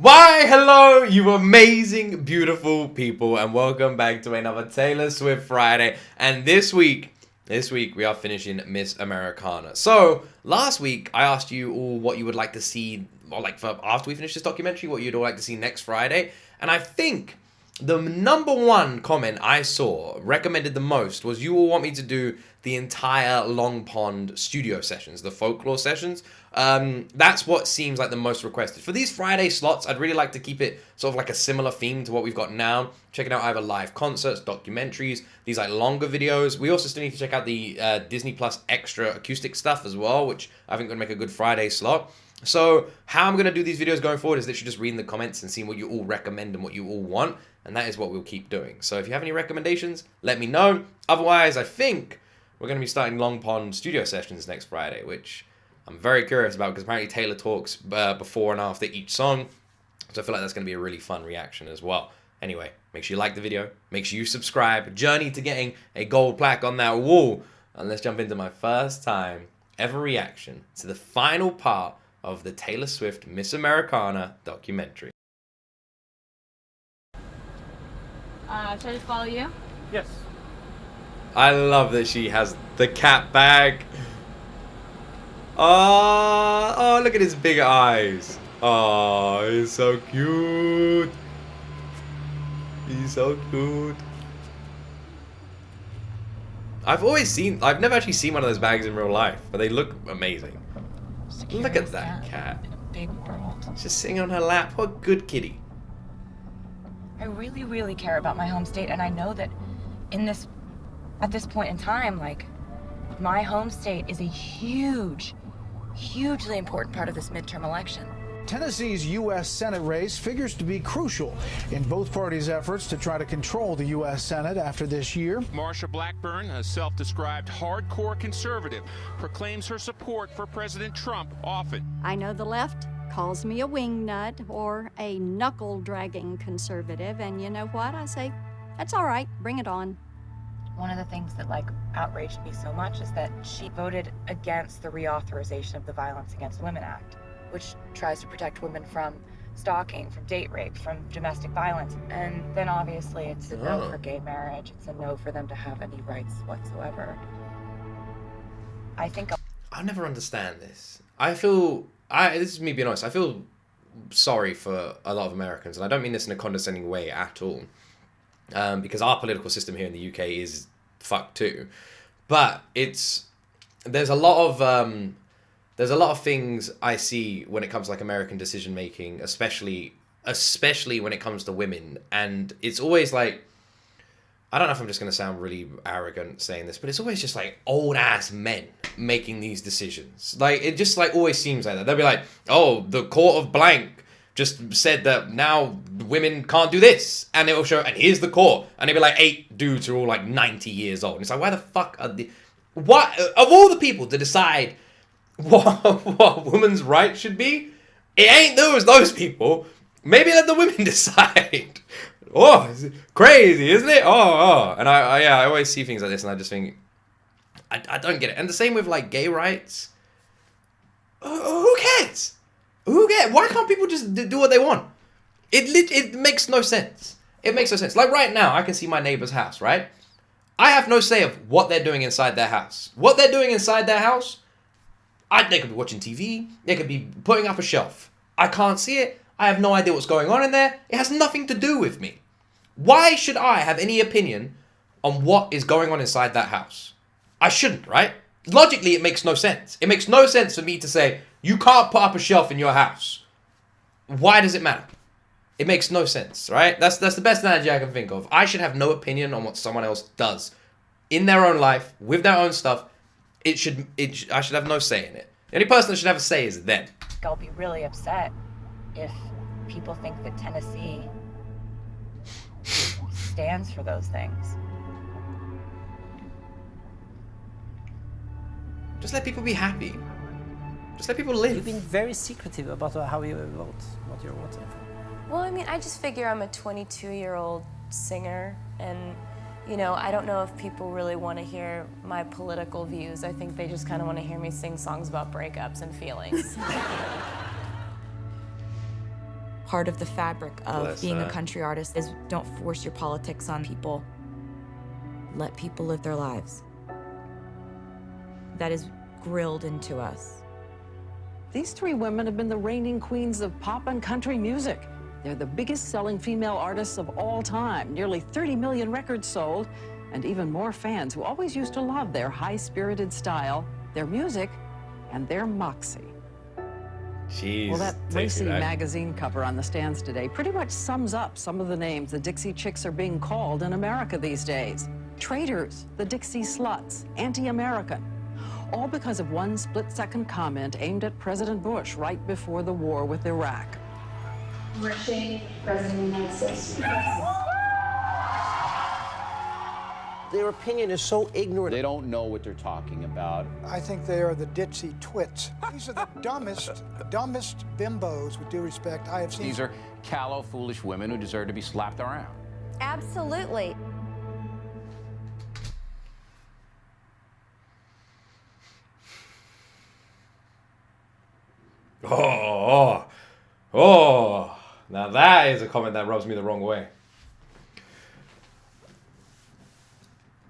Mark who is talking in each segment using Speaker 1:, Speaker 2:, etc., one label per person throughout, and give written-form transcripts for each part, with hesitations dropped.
Speaker 1: Why, hello, you amazing, beautiful people, and welcome back to another Taylor Swift Friday. And this week we are finishing Miss Americana. So, last week, I asked you all what you would like to see, or like for after we finish this documentary, what you'd all like to see next Friday. And I think the number one comment I saw recommended the most was you all want me to do the entire Long Pond studio sessions, the folklore sessions. That's what seems like the most requested. For these Friday slots, I'd really like to keep it sort of like a similar theme to what we've got now. Checking out either live concerts, documentaries, these like longer videos. We also still need to check out the Disney Plus extra acoustic stuff as well, which I think would make a good Friday slot. So how I'm going to do these videos going forward is literally just reading the comments and seeing what you all recommend and what you all want. And that is what we'll keep doing. So if you have any recommendations, let me know. Otherwise, I think we're going to be starting Long Pond studio sessions next Friday, which I'm very curious about because apparently Taylor talks before and after each song. So I feel like that's going to be a really fun reaction as well. Anyway, make sure you like the video. Make sure you subscribe. Journey to getting a gold plaque on that wall. And let's jump into my first time ever reaction to the final part of the Taylor Swift Miss Americana documentary.
Speaker 2: Should I just follow you?
Speaker 3: Yes.
Speaker 1: I love that she has the cat bag. Oh, look at his big eyes. Oh, he's so cute. He's so cute. I've never actually seen one of those bags in real life, but they look amazing. Look at that cat.
Speaker 2: Big world.
Speaker 1: She's just sitting on her lap. What a good kitty.
Speaker 2: I really, really care about my home state, and I know that at this point in time, like, my home state is a hugely important part of this midterm election.
Speaker 4: Tennessee's U.S. Senate race figures to be crucial in both parties' efforts to try to control the U.S. Senate after this year.
Speaker 5: Marsha Blackburn, a self-described hardcore conservative, proclaims her support for President Trump often.
Speaker 6: I know the left calls me a wingnut or a knuckle-dragging conservative, and you know what? I say, that's all right, bring it on.
Speaker 2: One of the things that, like, outraged me so much is that she voted against the reauthorization of the Violence Against Women Act, which tries to protect women from stalking, from date rape, from domestic violence. And then obviously it's a no for gay marriage. It's a no for them to have any rights whatsoever. I think
Speaker 1: I'll never understand this. This is me being honest, I feel sorry for a lot of Americans, and I don't mean this in a condescending way at all, because our political system here in the UK is fucked too. But there's a lot of things I see when it comes to like American decision making, especially when it comes to women, and it's always like, I don't know if I'm just going to sound really arrogant saying this, but it's always just like old ass men making these decisions. Like, it just like always seems like that. They'll be like, oh, the court of blank just said that now women can't do this. And it will show, and here's the court. And it'll be like 8 dudes who are all like 90 years old. And it's like, why the fuck what, of all the people to decide what a woman's right should be, it ain't those people. Maybe let the women decide. Oh, it's crazy, isn't it? Oh. And I always see things like this and I just think, I don't get it. And the same with like gay rights. Who cares? Who cares? Why can't people just do what they want? It makes no sense. It makes no sense. Like right now, I can see my neighbor's house, right? I have no say of what they're doing inside their house. What they're doing inside their house, they could be watching TV. They could be putting up a shelf. I can't see it. I have no idea what's going on in there. It has nothing to do with me. Why should I have any opinion on what is going on inside that house? I shouldn't, right? Logically, it makes no sense. It makes no sense for me to say, you can't put up a shelf in your house. Why does it matter? It makes no sense, right? That's the best analogy I can think of. I should have no opinion on what someone else does in their own life, with their own stuff. I should have no say in it. The only person that should have a say is them.
Speaker 2: I'll be really upset if people think that Tennessee stands for those things.
Speaker 1: Just let people be happy. Just let people live.
Speaker 3: You've been very secretive about how you vote, what you're voting for.
Speaker 7: Well, I mean, I just figure I'm a 22-year-old singer, and, you know, I don't know if people really want to hear my political views. I think they just kind of want to hear me sing songs about breakups and feelings.
Speaker 2: Part of the fabric of
Speaker 1: Bless
Speaker 2: being
Speaker 1: her.
Speaker 2: a country artist is don't force your politics on people. Let people live their lives. That is grilled into us.
Speaker 8: These three women have been the reigning queens of pop and country music. They're the biggest selling female artists of all time, nearly 30 million records sold, and even more fans who always used to love their high-spirited style, their music, and their moxie.
Speaker 1: Jeez.
Speaker 8: Well, that
Speaker 1: takes
Speaker 8: racy
Speaker 1: me back.
Speaker 8: magazine cover on the stands today pretty much sums up some of the names the Dixie Chicks are being called in America these days. Traitors, the Dixie Sluts, anti-American. All because of one split-second comment aimed at President Bush right before the war with Iraq.
Speaker 9: Marching President of the United States.
Speaker 10: Their opinion is so ignorant.
Speaker 11: They don't know what they're talking about.
Speaker 12: I think they are the ditzy twits. These are the dumbest bimbos, with due respect, I have seen.
Speaker 11: These are callow, foolish women who deserve to be slapped around.
Speaker 7: Absolutely.
Speaker 1: Oh. Now that is a comment that rubs me the wrong way.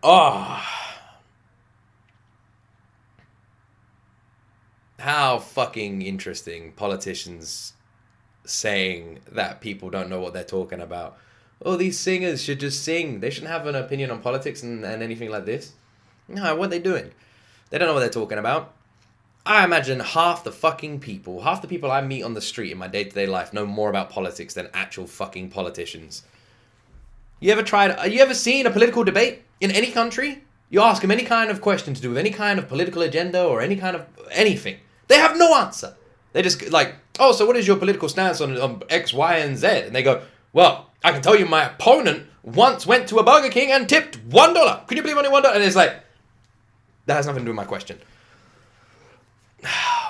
Speaker 1: Oh. How fucking interesting politicians saying that people don't know what they're talking about. Oh, these singers should just sing. They shouldn't have an opinion on politics and anything like this. No, what are they doing? They don't know what they're talking about. I imagine half the people I meet on the street in my day-to-day life know more about politics than actual fucking politicians. You ever seen a political debate in any country? You ask them any kind of question to do with any kind of political agenda or any kind of anything. They have no answer. They just like, oh, so what is your political stance on X, Y, and Z? And they go, well, I can tell you my opponent once went to a Burger King and tipped $1. Can you believe only $1? And it's like, that has nothing to do with my question.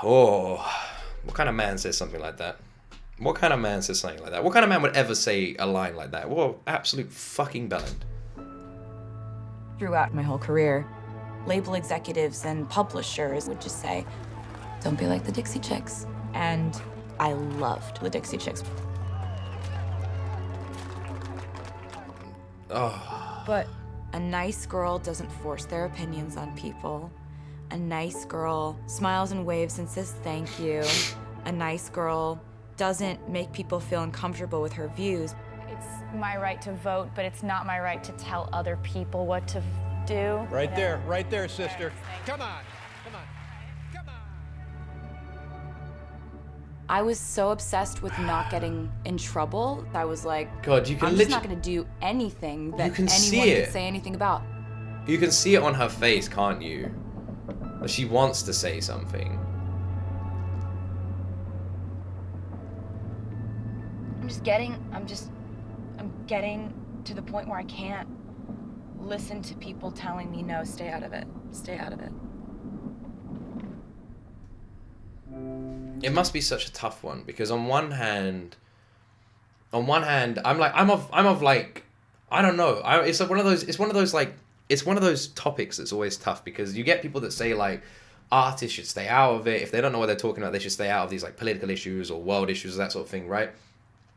Speaker 1: Oh, what kind of man says something like that? What kind of man says something like that? What kind of man would ever say a line like that? What absolute fucking bellend.
Speaker 2: Throughout my whole career, label executives and publishers would just say, don't be like the Dixie Chicks. And I loved the Dixie Chicks.
Speaker 1: Oh.
Speaker 2: But a nice girl doesn't force their opinions on people. A nice girl smiles and waves and says thank you. A nice girl doesn't make people feel uncomfortable with her views.
Speaker 13: It's my right to vote, but it's not my right to tell other people what to do.
Speaker 10: Right there, sister. Come on.
Speaker 2: I was so obsessed with not getting in trouble. I was like,
Speaker 1: God, you can
Speaker 2: I'm just not going to do anything that anyone could say anything about.
Speaker 1: You can see it on her face, can't you? That she wants to say something.
Speaker 2: I'm getting to the point where I can't listen to people telling me, no, stay out of it. Stay out of it.
Speaker 1: It must be such a tough one because on one hand, I'm of like, I don't know. It's like one of those topics that's always tough because you get people that say like artists should stay out of it. If they don't know what they're talking about, they should stay out of these like political issues or world issues, that sort of thing, right?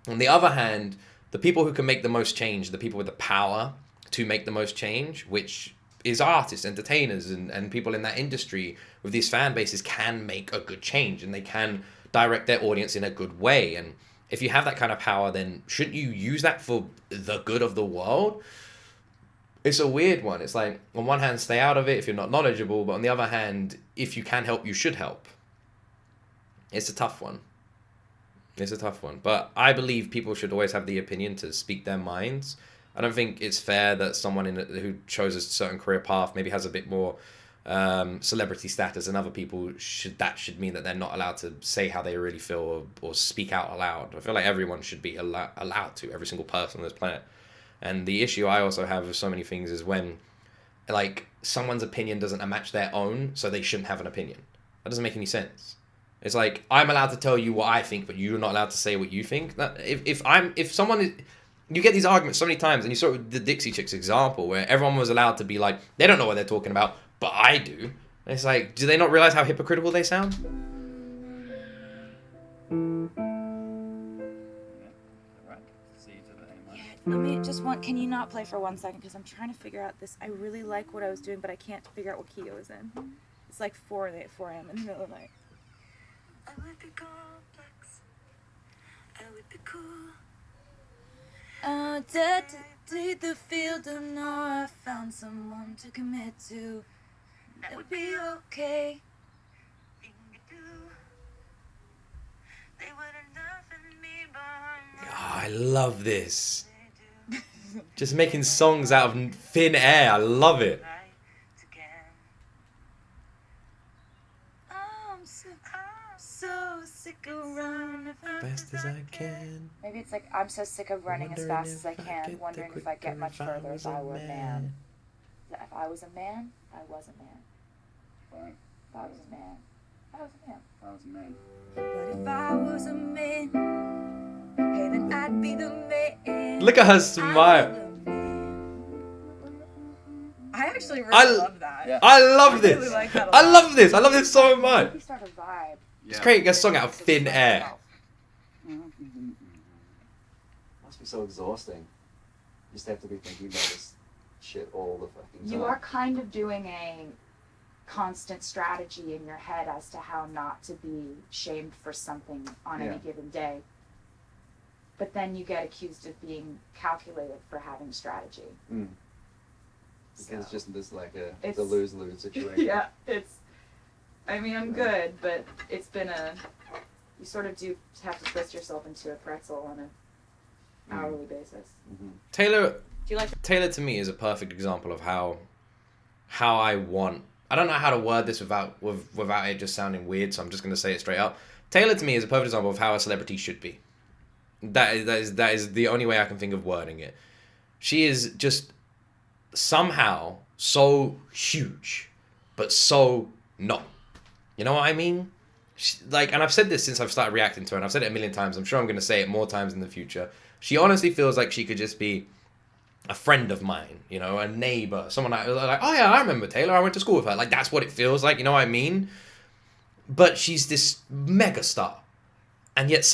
Speaker 1: On the other hand, the people who can make the most change, the people with the power to make the most change, which is artists, entertainers, and people in that industry with these fan bases can make a good change and they can direct their audience in a good way. And if you have that kind of power, then shouldn't you use that for the good of the world? It's a weird one. It's like, on one hand, stay out of it if you're not knowledgeable, but on the other hand, if you can help, you should help. It's a tough one. It's a tough one. But I believe people should always have the opinion to speak their minds. I don't think it's fair that someone who chose a certain career path maybe has a bit more celebrity status than other people should mean that they're not allowed to say how they really feel or speak out aloud. I feel like everyone should be allowed to, every single person on this planet. And the issue I also have with so many things is when like someone's opinion doesn't match their own, so they shouldn't have an opinion. That doesn't make any sense. It's like, I'm allowed to tell you what I think, but you're not allowed to say what you think. You get these arguments so many times, and you saw the Dixie Chicks example where everyone was allowed to be like, they don't know what they're talking about, but I do. And it's like, do they not realize how hypocritical they sound?
Speaker 2: Let me just can you not play for 1 second? Because I'm trying to figure out this. I really like what I was doing, but I can't figure out what key I was in. It's like 4 a.m. in the middle of the night. I would be complex. I would be cool. Did the field and know I found someone to commit to. That would be okay.
Speaker 1: Oh, I love this. Just making songs out of thin air. I love it.
Speaker 2: I'm so sick of running
Speaker 1: Fast as I can.
Speaker 2: Maybe it's like, I'm so sick of running as fast as I can, wondering if I'd get much further if I were a man. If I was a man, I was a man.
Speaker 14: Right.
Speaker 2: If I was a man, I was a man.
Speaker 14: I was a man.
Speaker 2: But if I was a man, hey, then I'd be the man.
Speaker 1: Look at her smile.
Speaker 2: I actually really love that.
Speaker 14: Yeah.
Speaker 1: I love this.
Speaker 2: Really like that a
Speaker 1: I
Speaker 2: lot.
Speaker 1: love this. I love this so much.
Speaker 2: We start a vibe.
Speaker 1: Just creating a song out of thin air.
Speaker 14: Must be so exhausting. You just have to be thinking about this shit all the fucking time.
Speaker 2: You are kind of doing a constant strategy in your head as to how not to be shamed for something on any given day. But then you get accused of being calculated for having strategy.
Speaker 14: Mm. Because it's just this like
Speaker 2: It's
Speaker 14: a lose-lose situation.
Speaker 2: Yeah, I mean, I'm good, but it's been you sort of do have to twist yourself into a pretzel on an hourly basis.
Speaker 14: Mm-hmm.
Speaker 1: Taylor,
Speaker 2: Do you like
Speaker 1: Taylor to me is a perfect example of how I want. I don't know how to word this without it just sounding weird, so I'm just going to say it straight up. Taylor to me is a perfect example of how a celebrity should be. That is the only way I can think of wording it. She is just somehow so huge, but so not. You know what I mean? And I've said this since I've started reacting to her, and I've said it a million times. I'm sure I'm going to say it more times in the future. She honestly feels like she could just be a friend of mine, you know, a neighbor, someone like, oh yeah, I remember Taylor, I went to school with her. Like, that's what it feels like, you know what I mean? But she's this mega star, and yet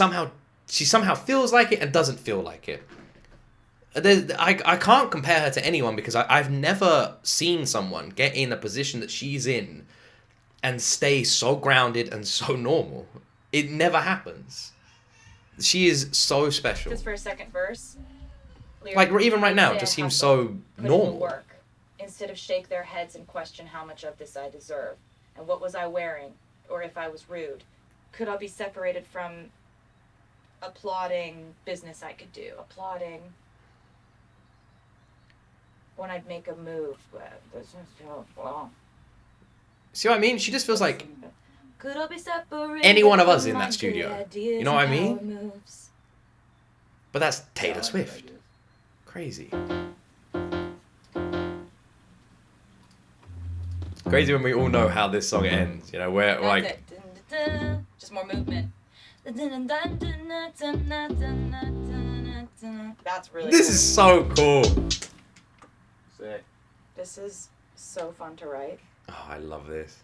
Speaker 1: she somehow feels like it and doesn't feel like it. I can't compare her to anyone because I've never seen someone get in a position that she's in and stay so grounded and so normal. It never happens. She is so special.
Speaker 2: Just for a second verse?
Speaker 1: Like, even right now, it just seems so normal.
Speaker 2: Work, instead of shake their heads and question how much of this I deserve, and what was I wearing, or if I was rude. Could I be separated from applauding business I could do? Applauding when I'd make a move.
Speaker 1: See what I mean? She just feels like
Speaker 2: Could I be separated
Speaker 1: any one of us
Speaker 2: from
Speaker 1: in
Speaker 2: my
Speaker 1: that studio.
Speaker 2: ideas
Speaker 1: You know what I
Speaker 2: and
Speaker 1: mean?
Speaker 2: power moves?
Speaker 1: But that's Taylor Swift. Crazy. Crazy when we all know how this song ends. You know, where
Speaker 2: That's
Speaker 1: like
Speaker 2: it. Just more movement. That's really
Speaker 1: this
Speaker 2: cool.
Speaker 1: is so cool.
Speaker 14: Sick.
Speaker 2: This is so fun to write.
Speaker 1: Oh, I love this.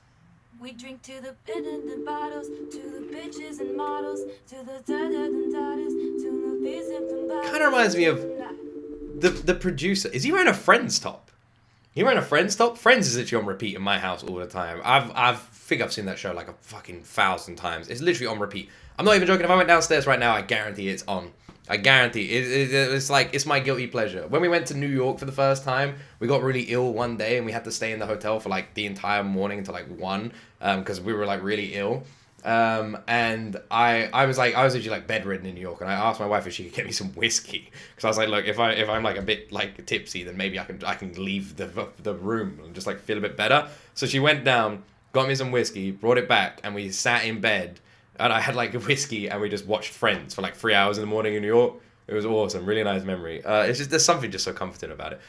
Speaker 2: We drink to the the bottles, to the bitches and models, to the da-da-da-da-das, to the biz.
Speaker 1: Kind of reminds me of the producer. Is he wearing a Friends top? You wearing a Friends top? Friends is literally on repeat in my house all the time. I think I've seen that show like a fucking 1,000 times. It's literally on repeat. I'm not even joking. If I went downstairs right now, I guarantee it's on. I guarantee it's like, it's my guilty pleasure. When we went to New York for the first time, we got really ill one day and we had to stay in the hotel for like the entire morning until like 1 because we were like really ill. And I was literally like bedridden in New York, and I asked my wife if she could get me some whiskey because I was like, look, if I'm like a bit like tipsy, then maybe I can leave the room and just like feel a bit better. So she went down, got me some whiskey, brought it back, and we sat in bed. And I had like a whiskey, and we just watched Friends for like 3 hours in the morning in New York. It was awesome, really nice memory. It's just there's something just so comforting about it.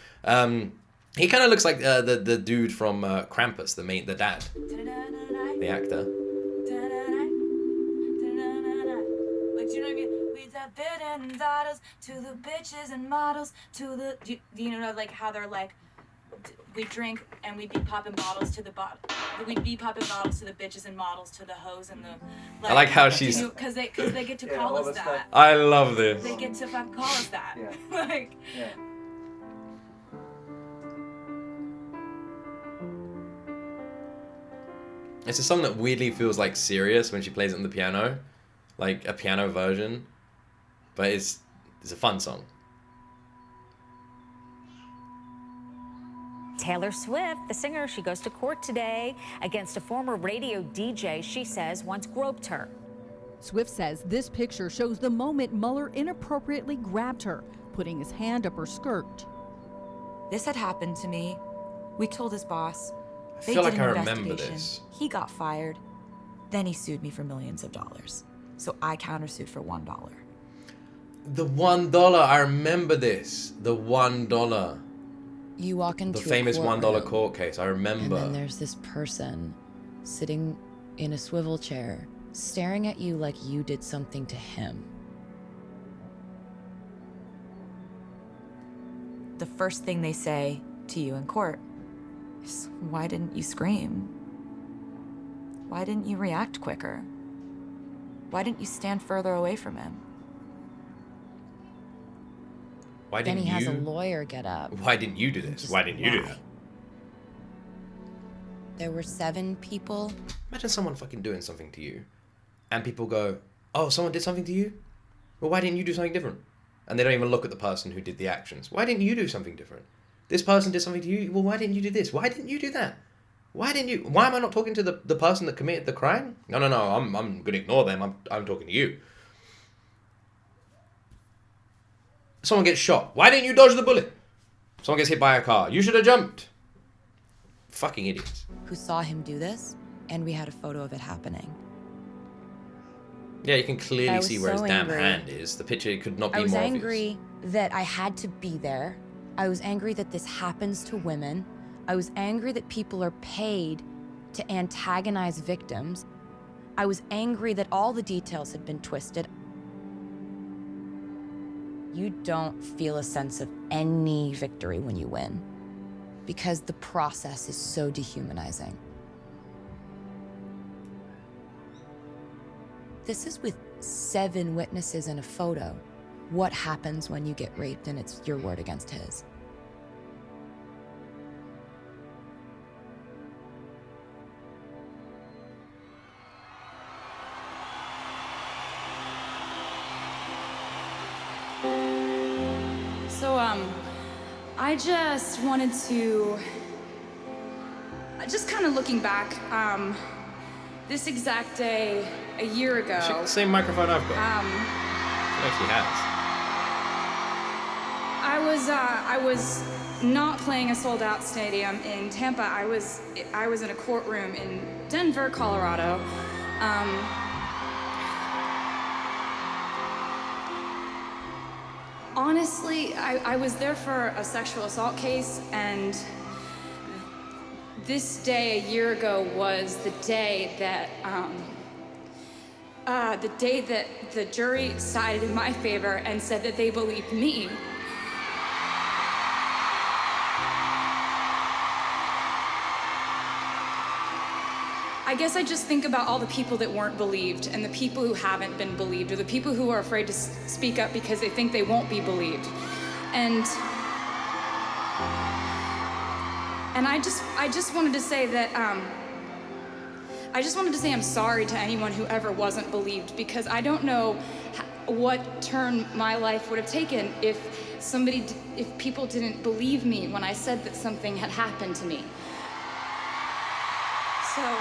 Speaker 1: He kind of looks like the dude from Krampus, the dad, the actor.
Speaker 2: Like, do you know what I mean? We got bid and daughters to the bitches and models to the. Do you know like how they're like we'd drink and we'd be popping bottles to the we'd be popping bottles to the bitches and models, to the hoes and the.
Speaker 1: I like how she's.
Speaker 2: Because they get to call us that.
Speaker 1: I love this.
Speaker 2: They get to fucking call us that.
Speaker 14: Yeah.
Speaker 2: Like.
Speaker 14: Yeah.
Speaker 1: It's a song that weirdly feels like serious when she plays it on the piano, like a piano version, but it's a fun song.
Speaker 15: Taylor Swift, the singer, she goes to court today against a former radio DJ she says once groped her.
Speaker 16: Swift says this picture shows the moment Mueller inappropriately grabbed her, putting his hand up her skirt.
Speaker 2: This had happened to me. We told his boss.
Speaker 1: I feel like I remember this.
Speaker 2: He got fired. Then he sued me for millions of dollars. So I countersued for $1.
Speaker 1: The $1, I remember this. The $1.
Speaker 17: You walk into
Speaker 1: the famous
Speaker 17: a
Speaker 1: $1 court case, I remember.
Speaker 17: And then there's this person sitting in a swivel chair, staring at you like you did something to him.
Speaker 2: The first thing they say to you in court is, why didn't you scream? Why didn't you react quicker? Why didn't you stand further away from him?
Speaker 1: Why didn't
Speaker 17: then he
Speaker 1: you?
Speaker 17: has a lawyer get up.
Speaker 1: Why didn't you do this? Why didn't you do that?
Speaker 17: There were 7 people.
Speaker 1: Imagine someone fucking doing something to you, and people go, "Oh, someone did something to you? Well, why didn't you do something different?" And they don't even look at the person who did the actions. Why didn't you do something different? This person did something to you. Well, why didn't you do this? Why didn't you do that? Why didn't you? Why am I not talking to the person that committed the crime? No. I'm gonna ignore them. I'm talking to you. Someone gets shot. Why didn't you dodge the bullet? Someone gets hit by a car. You should have jumped. Fucking idiots.
Speaker 17: Who saw him do this, and we had a photo of it happening.
Speaker 1: Yeah, you can clearly see where his damn
Speaker 17: angry.
Speaker 1: hand is. The picture could not be more
Speaker 17: I was
Speaker 1: obvious.
Speaker 17: angry that I had to be there. I was angry that this happens to women. I was angry that people are paid to antagonize victims. I was angry that all the details had been twisted. You don't feel a sense of any victory when you win, because the process is so dehumanizing. This is with 7 witnesses and a photo. What happens when you get raped and it's your word against his?
Speaker 18: So, I just wanted to, just kind of looking back, this exact day a year ago.
Speaker 1: Same microphone I've got. Actually has.
Speaker 18: I was not playing a sold-out stadium in Tampa. I was in a courtroom in Denver, Colorado. Honestly, I was there for a sexual assault case, and this day a year ago was the day that the jury sided in my favor and said that they believed me. I guess I just think about all the people that weren't believed, and the people who haven't been believed, or the people who are afraid to speak up because they think they won't be believed. And I just wanted to say that I'm sorry to anyone who ever wasn't believed, because I don't know what turn my life would have taken if people didn't believe me when I said that something had happened to me. So.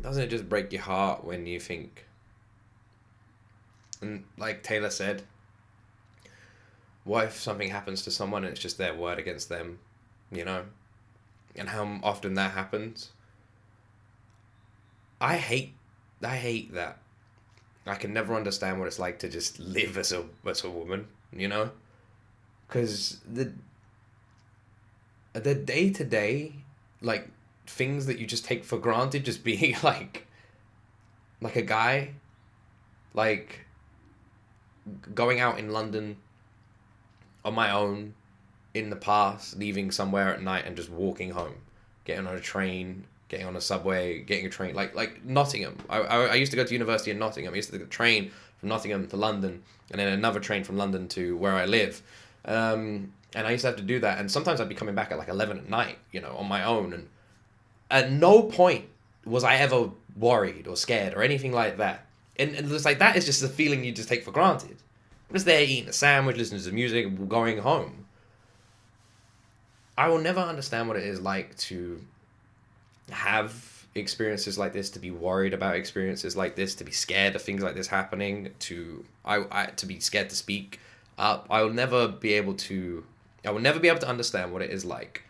Speaker 1: Doesn't it just break your heart when you think, and like Taylor said, what if something happens to someone and it's just their word against them, you know? And how often that happens. I hate that. I can never understand what it's like to just live as a woman, you know? Because the day-to-day, like, things that you just take for granted, just being like a guy, like going out in London on my own in the past, leaving somewhere at night and just walking home, getting on a train, getting on a subway, getting a train, like Nottingham. I used to go to university in Nottingham. I used to take the train from Nottingham to London, and then another train from London to where I live. And I used to have to do that. And sometimes I'd be coming back at like 11 at night, you know, on my own. And at no point was I ever worried or scared or anything like that. And it's like, that is just a feeling you just take for granted. I'm just there eating a sandwich, listening to music, going home. I will never understand what it is like to have experiences like this, to be worried about experiences like this, to be scared of things like this happening, to be scared to speak up. I will never be able to understand what it is like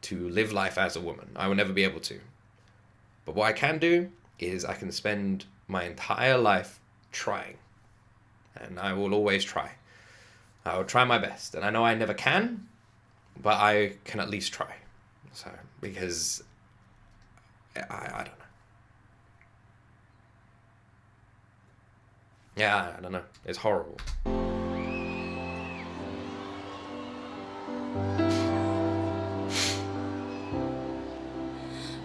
Speaker 1: to live life as a woman. I will never be able to. But what I can do is I can spend my entire life trying. And I will always try. I will try my best. And I know I never can, but I can at least try. So, because I don't know. Yeah, I don't know. It's horrible.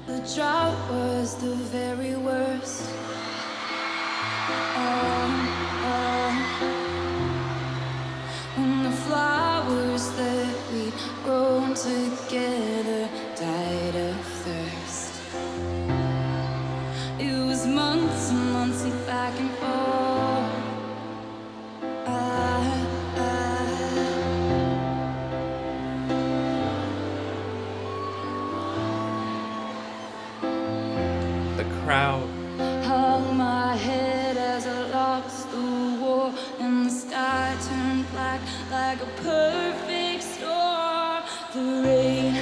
Speaker 19: The drought was the very worst. When the flowers that we'd grown together died of thirst. It was months and months of back and forth.
Speaker 1: The crowd
Speaker 19: hung my head as I lost the war, and the sky turned black like a perfect storm. The rain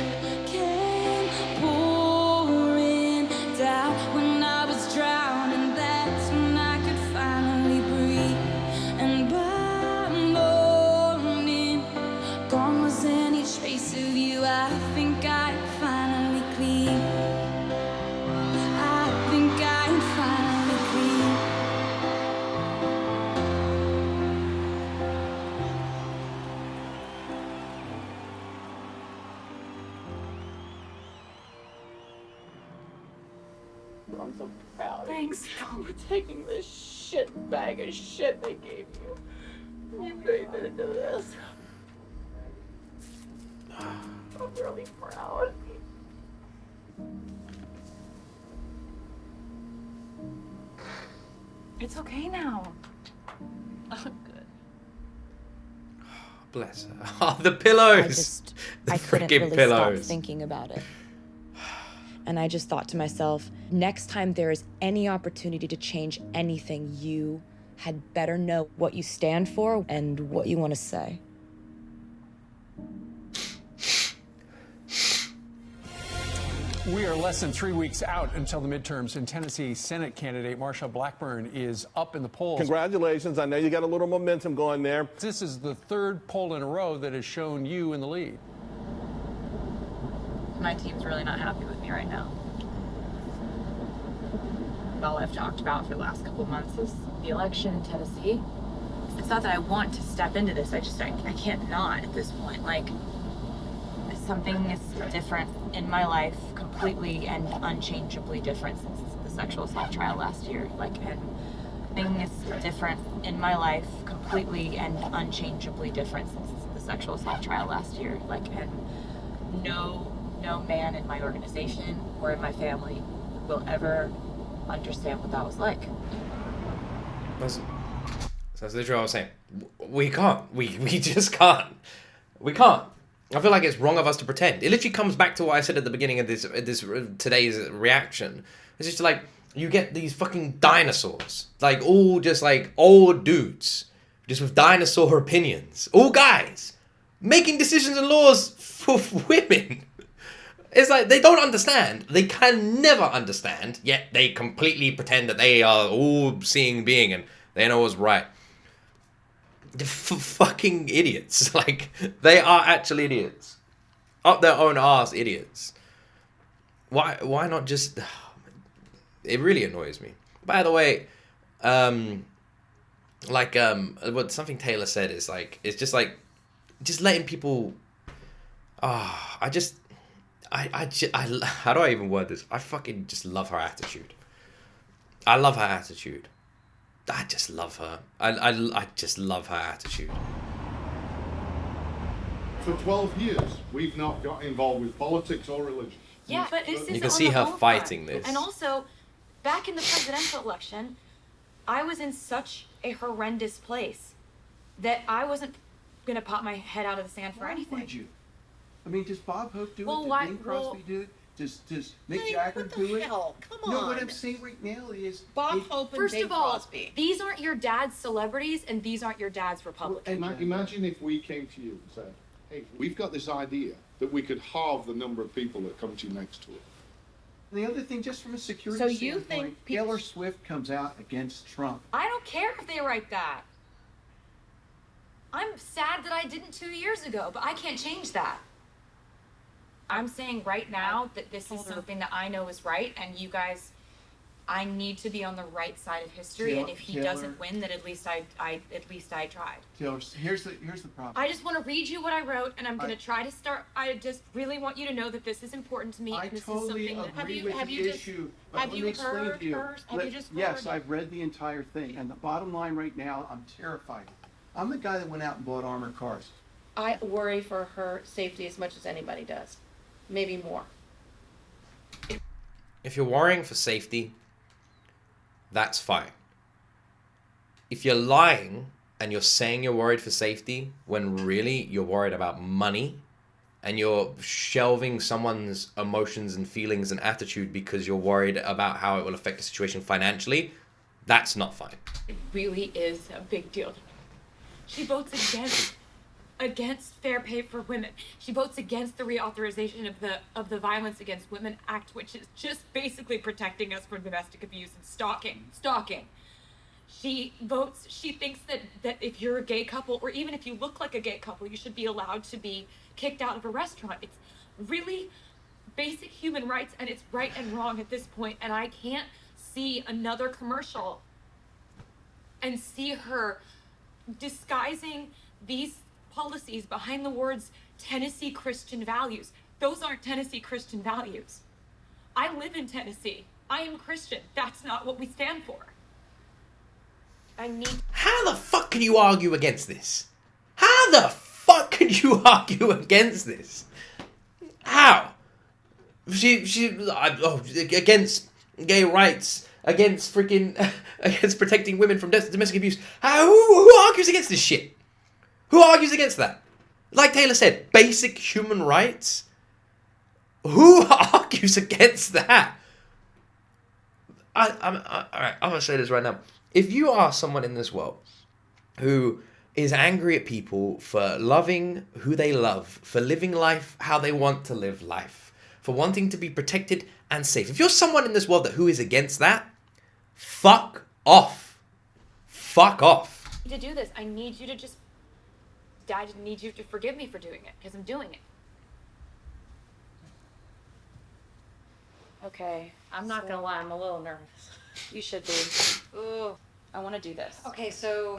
Speaker 19: came pouring down when I was drowned, and that's when I could finally breathe. And by morning, gone was any trace of you. I think I finally clean. I think I'm finally clean.
Speaker 20: I'm so proud. Thanks for taking this shit bag of shit they gave you. You made me into this. I'm really proud.
Speaker 2: It's okay now. I look good.
Speaker 1: Bless her. Oh, the pillows.
Speaker 17: I couldn't really stop thinking about it. And I just thought to myself, next time there is any opportunity to change anything, you had better know what you stand for and what you want to say.
Speaker 21: We are less than 3 weeks out until the midterms, and Tennessee Senate candidate Marsha Blackburn is up in the polls.
Speaker 22: Congratulations. I know you got a little momentum going there.
Speaker 21: This is the third poll in a row that has shown you in the lead.
Speaker 2: My team's really not happy with me right now. All I've talked about for the last couple of months is the election in Tennessee. It's not that I want to step into this, I can't not at this point. Like, something is different in my life, completely and unchangeably different since the sexual assault trial last year. Like, and something is different in my life, completely and unchangeably different since the sexual assault trial last year. Like, and no man in my organization or in my family will ever understand what that was like.
Speaker 1: That's literally what I was saying. We can't. We just can't. We can't. I feel like it's wrong of us to pretend. It literally comes back to what I said at the beginning of this today's reaction. It's just like, you get these fucking dinosaurs, like all just like old dudes, just with dinosaur opinions, all guys, making decisions and laws for women. It's like, they don't understand. They can never understand, yet they completely pretend that they are all-seeing being and they know what's right. They're fucking idiots. Like, they are actually idiots. Up their own arse idiots. Why not just... It really annoys me. By the way, like what something Taylor said is like, it's just like, just letting people. How do I even word this? I fucking just love her attitude. I love her attitude. I just love her. I just love her attitude.
Speaker 4: For 12 years, we've not got involved with politics or religion.
Speaker 2: Yeah, but this is
Speaker 1: You can see her fighting this.
Speaker 2: And also, back in the presidential election, I was in such a horrendous place that I wasn't gonna pop my head out of the sand for anything.
Speaker 5: Why would you? I mean, does Bob Hope do
Speaker 2: Well,
Speaker 5: it?
Speaker 2: why-
Speaker 5: Did Bing Crosby do it? Does Mick Jagger do it?
Speaker 20: Hell, come on.
Speaker 5: No, what I'm saying right now is
Speaker 20: Bob Hope and
Speaker 2: First
Speaker 20: Bing
Speaker 2: of all,
Speaker 20: Crosby.
Speaker 2: these aren't your dad's celebrities, and these aren't your dad's Republicans.
Speaker 4: Imagine if we came to you and said, hey, we've got this idea that we could halve the number of people that come to you next tour.
Speaker 5: And the other thing, just from a security
Speaker 20: So you
Speaker 5: standpoint,
Speaker 20: think people-
Speaker 5: Taylor Swift comes out against Trump.
Speaker 2: I don't care if they write that. I'm sad that I didn't 2 years ago, but I can't change that. I'm saying right now that this is something that I know is right, and you guys, I need to be on the right side of history. And if he doesn't win, then at least I tried.
Speaker 5: Taylor, here's the problem.
Speaker 2: I just want to read you what I wrote, and I'm going to try to start. I just really want you to know that this is important to me.
Speaker 5: I
Speaker 2: and this
Speaker 5: totally
Speaker 2: is something that,
Speaker 5: agree with the issue. But
Speaker 2: have
Speaker 5: let
Speaker 2: you
Speaker 5: me explain
Speaker 2: heard
Speaker 5: to you.
Speaker 2: hers? Have you just
Speaker 5: Yes,
Speaker 2: heard?
Speaker 5: I've read the entire thing, and the bottom line right now, I'm terrified. I'm the guy that went out and bought armored cars.
Speaker 20: I worry for her safety as much as anybody does. Maybe more.
Speaker 1: If you're worrying for safety, that's fine. If you're lying and you're saying you're worried for safety when really you're worried about money and you're shelving someone's emotions and feelings and attitude because you're worried about how it will affect the situation financially, that's not fine.
Speaker 2: It really is a big deal. She votes against fair pay for women. She votes against the reauthorization of the Violence Against Women Act, which is just basically protecting us from domestic abuse and stalking. She thinks that if you're a gay couple, or even if you look like a gay couple, you should be allowed to be kicked out of a restaurant. It's really basic human rights, and it's right and wrong at this point, and I can't see another commercial and see her disguising these policies behind the words Tennessee Christian values. Those aren't Tennessee Christian values. I live in Tennessee. I am Christian. That's not what we stand for.
Speaker 1: How the fuck can you argue against this? How the fuck can you argue against this? How? Against gay rights, against protecting women from domestic abuse. Who argues against this shit? Who argues against that? Like Taylor said, basic human rights. Who argues against that? Alright, I'm gonna say this right now. If you are someone in this world who is angry at people for loving who they love, for living life how they want to live life, for wanting to be protected and safe, if you're someone in this world who is against that, fuck off. Fuck off.
Speaker 2: To do this, I need you to just... I need you to forgive me for doing it, because I'm doing it. Okay.
Speaker 20: I'm not gonna lie, I'm a little nervous.
Speaker 2: You should be. Ooh, I want to do this.
Speaker 23: Okay, so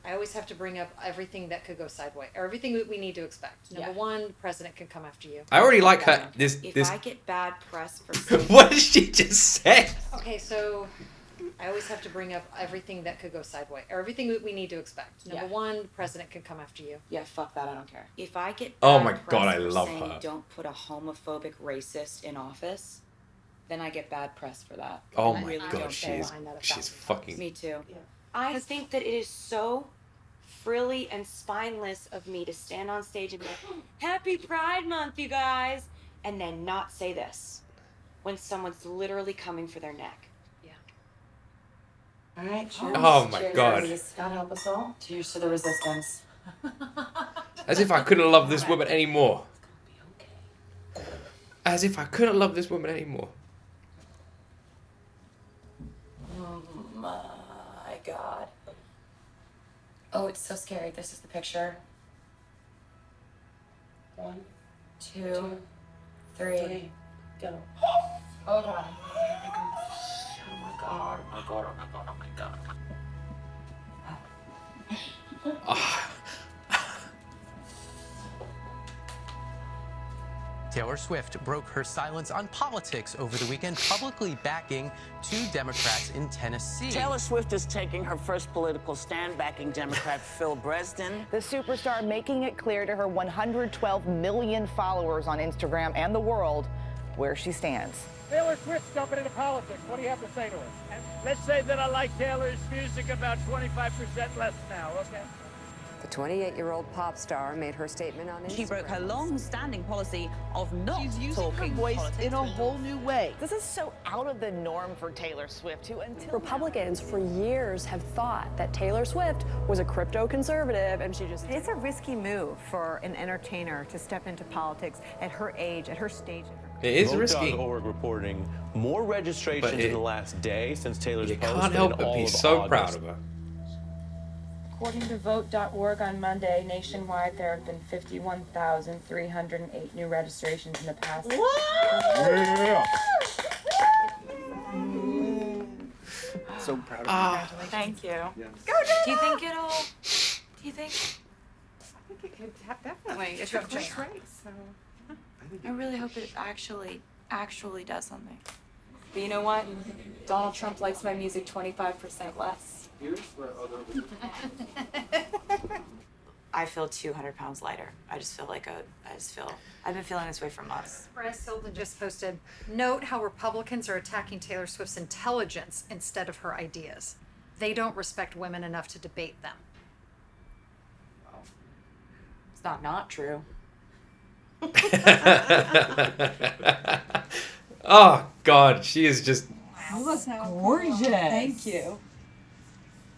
Speaker 23: I always have to bring up everything that could go sideways, or everything that we need to expect. Number one, the president can come after you.
Speaker 1: I already like her.
Speaker 2: If I get bad press for
Speaker 1: What did she just say?
Speaker 23: Okay, so I always have to bring up everything that could go sideways, or everything that we need to expect. Number one, the president can come after you.
Speaker 2: Yeah, fuck that, I don't care. If I get
Speaker 1: Oh
Speaker 2: bad
Speaker 1: my
Speaker 2: press
Speaker 1: God, I
Speaker 2: for
Speaker 1: love
Speaker 2: saying
Speaker 1: her.
Speaker 2: don't put a homophobic racist in office, then I get bad press for that.
Speaker 1: Oh
Speaker 2: And I
Speaker 1: my
Speaker 2: really
Speaker 1: God,
Speaker 2: don't
Speaker 1: she's
Speaker 2: care.
Speaker 1: fucking.
Speaker 2: Me too. Yeah. I think that it is so frilly and spineless of me to stand on stage and be like, Happy Pride Month, you guys, and then not say this when someone's literally coming for their neck.
Speaker 23: Yeah.
Speaker 2: All right, cheers.
Speaker 1: Oh my
Speaker 2: Cheers.
Speaker 1: God.
Speaker 2: God help us all. Cheers to the resistance.
Speaker 1: As if I couldn't love this woman anymore. As if I couldn't love this woman anymore.
Speaker 2: Oh my God. Oh, it's so scary. This is the picture. 1, 2, 3. Go. Oh God. Oh my God. Oh my God. Oh my God. Oh my God.
Speaker 3: Taylor Swift broke her silence on politics over the weekend, publicly backing 2 Democrats in Tennessee.
Speaker 6: Taylor Swift is taking her first political stand, backing Democrat Phil Bresden.
Speaker 8: The superstar making it clear to her 112 million followers on Instagram and the world where she stands.
Speaker 24: Taylor Swift's jumping into politics. What do you have to say to us? Let's say that I like Taylor's music about 25% less now, okay?
Speaker 25: The 28-year-old pop star made her statement on Instagram.
Speaker 26: She broke her long-standing policy of not
Speaker 8: She's
Speaker 26: talking
Speaker 8: using her voice
Speaker 26: politics
Speaker 8: in a
Speaker 26: with
Speaker 8: whole new way. This is so out of the norm for Taylor Swift, who until
Speaker 25: Republicans for years have thought that Taylor Swift was a crypto conservative, and she just...
Speaker 27: It's a risky move for an entertainer to step into politics at her age, at her stage.
Speaker 1: It is risky.
Speaker 28: Vote.org reporting more registrations in the last day since Taylor's post.
Speaker 1: You can't help but be so proud of her.
Speaker 2: According to Vote.org on Monday, nationwide there have been 51,308 new registrations in the past.
Speaker 4: Yeah.
Speaker 8: So proud of
Speaker 2: you. Thank you.
Speaker 8: Yes.
Speaker 2: Do you think it'll? Do you think?
Speaker 23: I think it could definitely. It's a close race, so.
Speaker 2: I really hope it actually does something. But you know what? Donald Trump likes my music 25% less. I feel 200 pounds lighter. I've been feeling this way for months.
Speaker 23: Bryce Hilton just posted, note how Republicans are attacking Taylor Swift's intelligence instead of her ideas. They don't respect women enough to debate them.
Speaker 2: It's not true.
Speaker 1: Oh God, she is just.
Speaker 29: You look gorgeous.
Speaker 2: Thank you.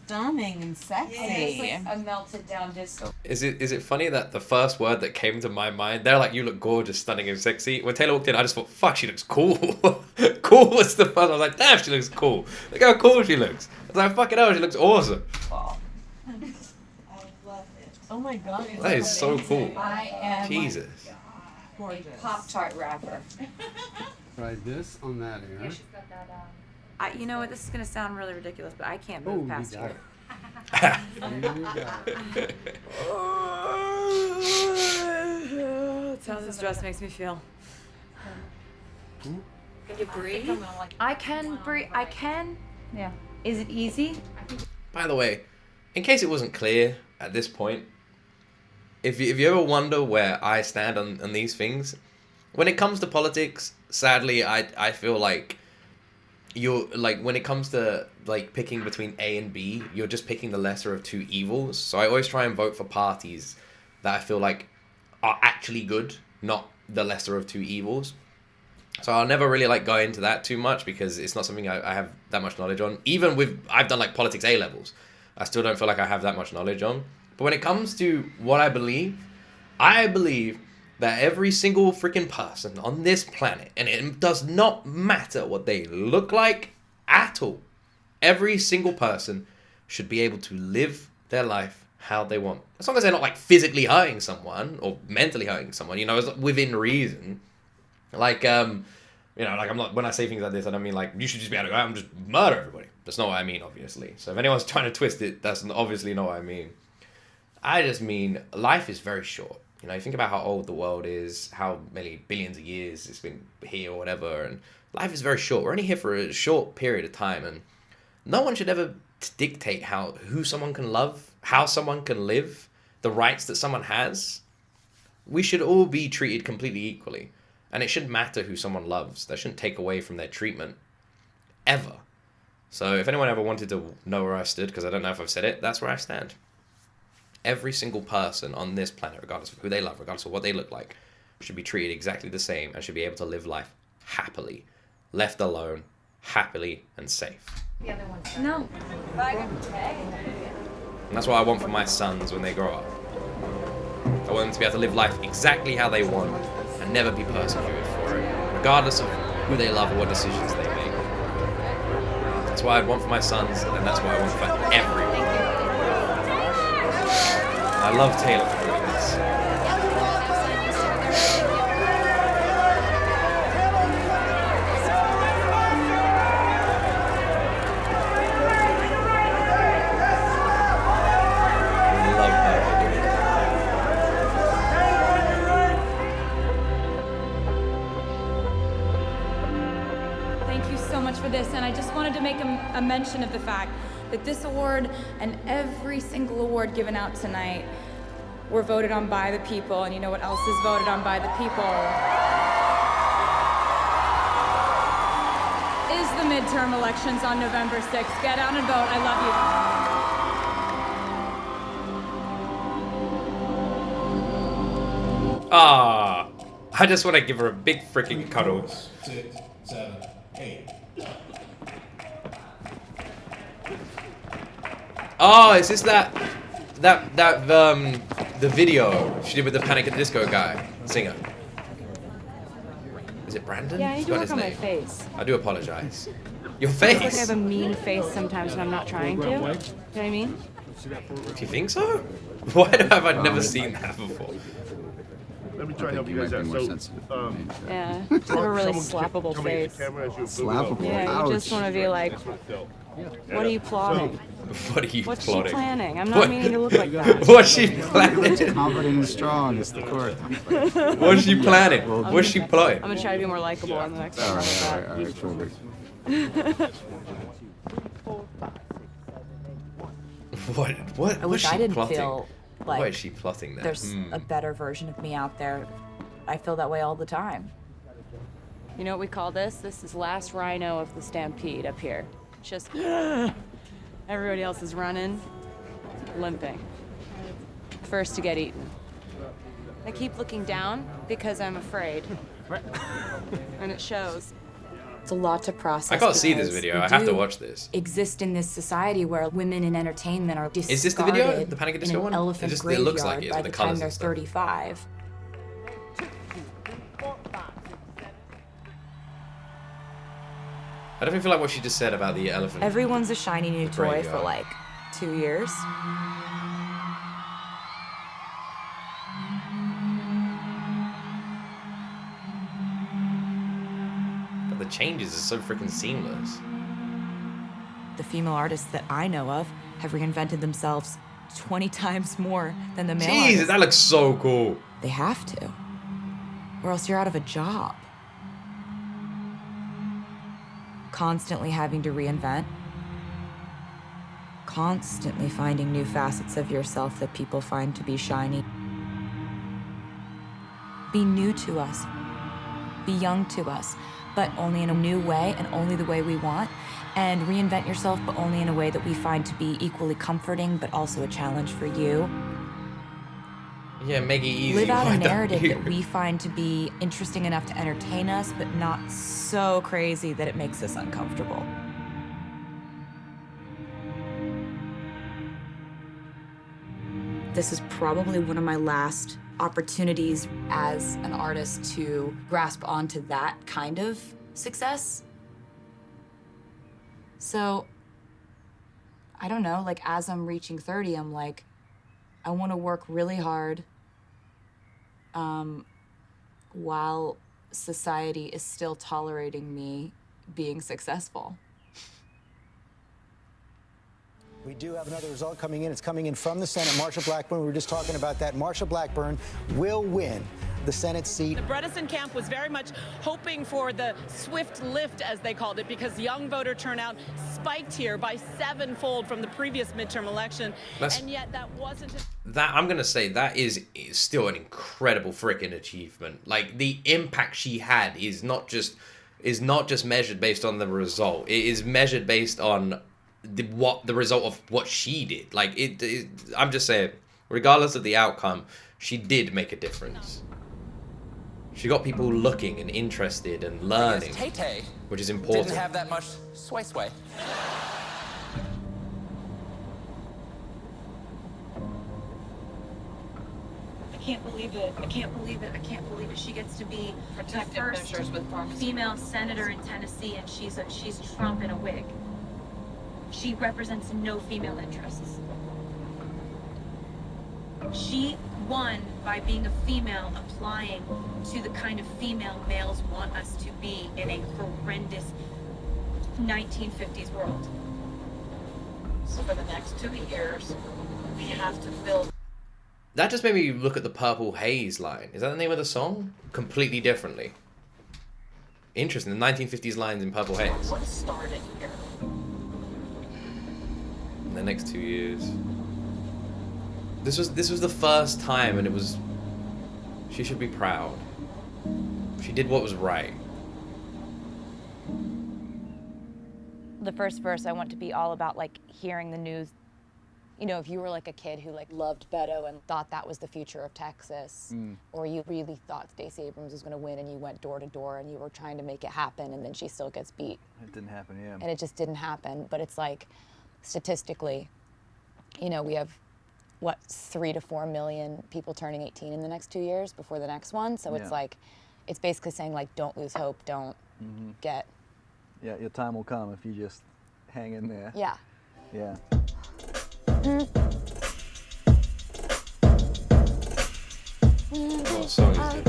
Speaker 29: Stunning and sexy.
Speaker 2: Yeah, it's like a melted down disco.
Speaker 1: Is it funny that the first word that came to my mind, they're like, you look gorgeous, stunning, and sexy. When Taylor walked in, I just thought, fuck, she looks cool. Cool was the first. I was like, damn, she looks cool. Look how cool she looks. I was like, fucking hell, she looks awesome.
Speaker 29: I love it. Oh my God.
Speaker 1: That is so cool.
Speaker 2: I am
Speaker 1: Jesus.
Speaker 2: a Pop-Tart rapper.
Speaker 30: Try this on that ear.
Speaker 2: Yeah, she's got that, you know what, this is going to sound really ridiculous, but I can't move past
Speaker 30: you
Speaker 2: her. That's how this dress makes me feel. Can you breathe? I can breathe. I can. Yeah. Is it easy?
Speaker 1: By the way, in case it wasn't clear at this point, if you ever wonder where I stand on these things, when it comes to politics, sadly, I feel like you're like, when it comes to like picking between A and B, you're just picking the lesser of two evils. So I always try and vote for parties that I feel like are actually good, not the lesser of two evils. So I'll never really like go into that too much because it's not something I have that much knowledge on. Even with, I've done like politics A levels, I still don't feel like I have that much knowledge on. But when it comes to what I believe that every single freaking person on this planet, and it does not matter what they look like at all, every single person should be able to live their life how they want. As long as they're not like physically hurting someone or mentally hurting someone, you know, it's within reason. Like, you know, like I'm not, when I say things like this, I don't mean like, you should just be able to go out and just murder everybody. That's not what I mean, obviously. So if anyone's trying to twist it, that's obviously not what I mean. I just mean life is very short. You know, you think about how old the world is, how many billions of years it's been here or whatever, and life is very short. We're only here for a short period of time, and no one should ever dictate who someone can love, how someone can live, the rights that someone has. We should all be treated completely equally, and it shouldn't matter who someone loves. That shouldn't take away from their treatment, ever. So if anyone ever wanted to know where I stood, because I don't know if I've said it, that's where I stand. Every single person on this planet, regardless of who they love, regardless of what they look like, should be treated exactly the same and should be able to live life happily, left alone, happily and safe.
Speaker 23: The other one's
Speaker 2: no.
Speaker 1: And that's what I want for my sons when they grow up. I want them to be able to live life exactly how they want and never be persecuted for it, regardless of who they love or what decisions they make. That's what I want for my sons, and that's what I want for everyone. I love Taylor for doing this. Love her.
Speaker 17: to make a mention of the fact that this award and every single award given out tonight were voted on by the people, and you know what else is voted on by the people? Is the midterm elections on November 6th. Get out and vote. I love you.
Speaker 1: Ah, I just want to give her a big freaking cuddle.
Speaker 7: 6, 7, 8.
Speaker 1: Oh, is this the video she did with the Panic at the Disco guy, singer? Is it Brandon?
Speaker 9: Yeah, I need to
Speaker 1: Forgot
Speaker 9: work
Speaker 1: his
Speaker 9: on my
Speaker 1: name.
Speaker 9: face.
Speaker 1: I do apologize. Your
Speaker 9: I feel like I
Speaker 1: face?
Speaker 9: have a mean face sometimes when I'm not trying to. You know what I mean?
Speaker 1: Do you think so? Why have I never seen that before?
Speaker 22: Let me try to help you guys out. So,
Speaker 9: Yeah, I have a really slappable face.
Speaker 22: Slappable?
Speaker 9: Yeah, you just want to be like, what are you plotting?
Speaker 1: What are you
Speaker 9: What's
Speaker 1: plotting?
Speaker 9: she planning? I'm not meaning to look like that.
Speaker 1: What's she planning?
Speaker 10: Confident and strong is the core.
Speaker 1: What's she planning? What's she plotting?
Speaker 9: I'm gonna try to be more likable on the next one.
Speaker 1: What
Speaker 11: I wish
Speaker 1: was she
Speaker 11: I didn't
Speaker 1: plotting?
Speaker 11: feel like
Speaker 1: What is she plotting there?
Speaker 11: there's a better version of me out there. I feel that way all the time.
Speaker 9: You know what we call this? This is last rhino of the stampede up here. Just everybody else is running, limping. First to get eaten. I keep looking down because I'm afraid. And it shows.
Speaker 11: It's a lot to process.
Speaker 1: I can't see this
Speaker 11: because
Speaker 1: video.
Speaker 11: we
Speaker 1: I have to
Speaker 11: do
Speaker 1: watch this.
Speaker 11: Exist in this society where women in entertainment are discarded
Speaker 1: Is this the video? The Panic at the Disco
Speaker 11: in an
Speaker 1: one?
Speaker 11: elephant
Speaker 1: It looks like
Speaker 11: graveyard
Speaker 1: it is
Speaker 11: by
Speaker 1: with
Speaker 11: the
Speaker 1: the
Speaker 11: time
Speaker 1: colours
Speaker 11: they're
Speaker 1: and stuff.
Speaker 11: 35.
Speaker 1: I don't feel like what she just said about the elephant.
Speaker 11: Everyone's a shiny new
Speaker 1: The
Speaker 11: toy for
Speaker 1: graveyard.
Speaker 11: like 2 years.
Speaker 1: But the changes are so freaking seamless.
Speaker 11: The female artists that I know of have reinvented themselves 20 times more than the male
Speaker 1: Jesus,
Speaker 11: artists.
Speaker 1: that looks so cool.
Speaker 11: They have to, or else you're out of a job. Constantly having to reinvent. Constantly finding new facets of yourself that people find to be shiny. Be new to us. Be young to us, but only in a new way and only the way we want. And reinvent yourself, but only in a way that we find to be equally comforting, but also a challenge for you.
Speaker 1: Yeah, make it easy.
Speaker 11: Live out
Speaker 1: Why
Speaker 11: a
Speaker 1: don't
Speaker 11: narrative
Speaker 1: you?
Speaker 11: that we find to be interesting enough to entertain us, but not so crazy that it makes us uncomfortable. This is probably one of my last opportunities as an artist to grasp onto that kind of success. So, I don't know, like as I'm reaching 30, I'm like, I want to work really hard while society is still tolerating me being successful.
Speaker 12: We do have another result coming in. It's coming in from the Senate. Marsha Blackburn, we were just talking about that. Marsha Blackburn will win the Senate seat.
Speaker 13: The Bredesen camp was very much hoping for the swift lift, as they called it, because young voter turnout spiked here by 7-fold from the previous midterm election. And yet that wasn't...
Speaker 1: That I'm gonna say that is still an incredible freaking achievement. Like the impact she had is not just measured based on the result. It is measured based on the result of what she did. Like I'm just saying, regardless of the outcome, she did make a difference. She got people looking and interested and learning,
Speaker 14: Tay-Tay
Speaker 1: which is important.
Speaker 14: didn't have that much sway.
Speaker 2: I can't believe it. I can't believe it. I can't believe it. She gets to be the first female senator in Tennessee, and she's Trump in a wig. She represents no female interests. She won by being a female, applying to the kind of female males want us to be in a horrendous 1950s world. So for the next 2 years, we have to build.
Speaker 1: That just made me look at the Purple Haze line. Is that the name of the song? Completely differently. Interesting. The 1950s lines in Purple Haze.
Speaker 2: What started here?
Speaker 1: the next 2 years. This was the first time, and it was. She should be proud. She did what was right.
Speaker 17: The first verse, I want to be all about like hearing the news. You know, if you were like a kid who like loved Beto and thought that was the future of Texas, or you really thought Stacey Abrams was going to win and you went door to door and you were trying to make it happen and then she still gets beat.
Speaker 10: It didn't happen, yeah.
Speaker 17: And it just didn't happen. But it's like, statistically, you know, we have, what, 3 to 4 million people turning 18 in the next 2 years before the next one. So it's like, it's basically saying like, don't lose hope, don't get.
Speaker 10: Yeah, your time will come if you just hang in there.
Speaker 17: Yeah.
Speaker 10: Yeah.
Speaker 1: What song is it?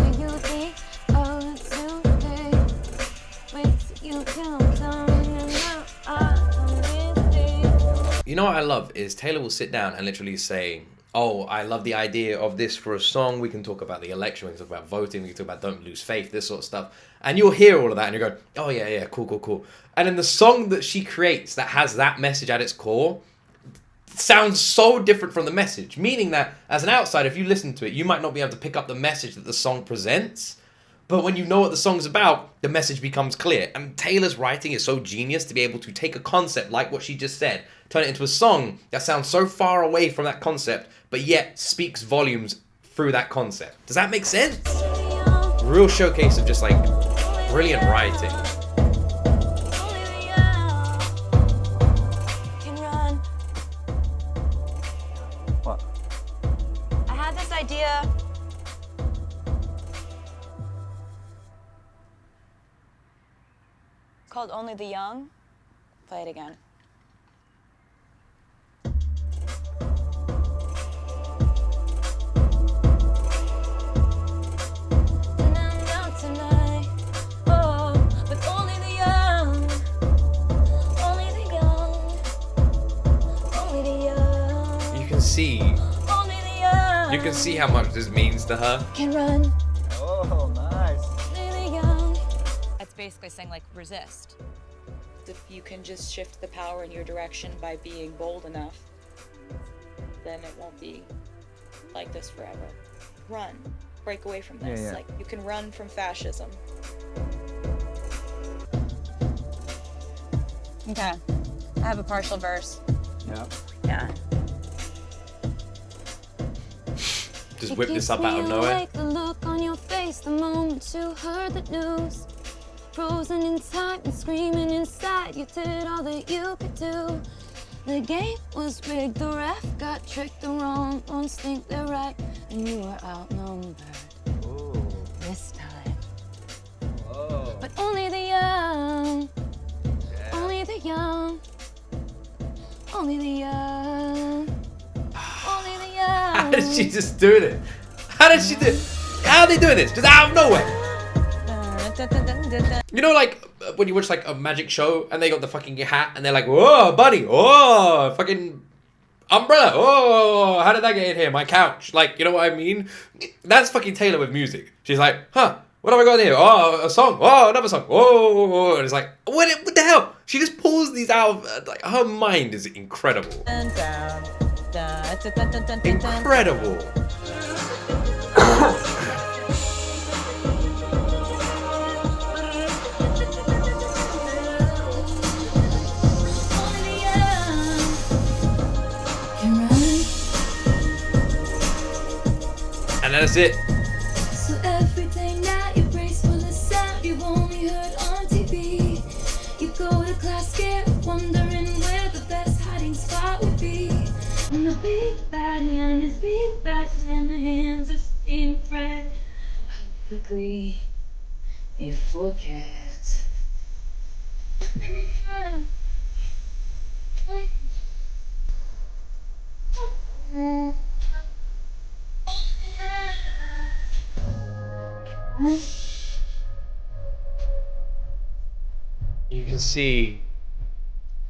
Speaker 1: You know what I love is Taylor will sit down and literally say, oh, I love the idea of this for a song. We can talk about the election. We can talk about voting. We can talk about don't lose faith, this sort of stuff. And you'll hear all of that and you go, oh, yeah, cool. And then the song that she creates that has that message at its core sounds so different from the message. Meaning that as an outsider, if you listen to it, you might not be able to pick up the message that the song presents. But when you know what the song's about, the message becomes clear. And Taylor's writing is so genius to be able to take a concept like what she just said, turn it into a song that sounds so far away from that concept, but yet speaks volumes through that concept. Does that make sense? Real showcase of just like brilliant writing.
Speaker 10: What?
Speaker 17: I had this idea. Called Only the Young. Play it again.
Speaker 1: You can see how much this means to her.
Speaker 17: Can run.
Speaker 10: Oh, nice.
Speaker 17: That's basically saying like resist. If you can just shift the power in your direction by being bold enough, then it won't be like this forever. Run. Break away from this.
Speaker 10: Yeah.
Speaker 17: Like you can run from fascism. Okay. I have a partial verse.
Speaker 10: Yeah.
Speaker 17: Yeah.
Speaker 1: Just whip this up out of nowhere.
Speaker 3: Like the look on your face the moment you heard the news. Frozen in time and screaming inside. You did all that you could do. The game was rigged, the ref got tricked. The wrong ones think they're right, and you were outnumbered.
Speaker 10: Ooh.
Speaker 3: This time.
Speaker 10: Whoa.
Speaker 3: But only the young.
Speaker 10: Yeah.
Speaker 3: Only the young. Only the young. Only the young.
Speaker 1: How did she just do it? How did she do it? How are they doing this? Just out of nowhere. You know, like when you watch like a magic show and they got the fucking hat and they're like, whoa, bunny, whoa, fucking umbrella, whoa, how did that get in here? My couch. Like, you know what I mean? That's fucking Taylor with music. She's like, huh, what have I got in here? Oh, a song. Oh, another song. Whoa. And it's like, what the hell? She just pulls these out of, like, her mind is incredible. Incredible. And that's it.
Speaker 3: So everything that you brace for the sound you've only heard on TV. You go to class scared, wondering where the best hiding spot would be. And the big bad man is big bad and the hands are steam fried. How quickly you forget.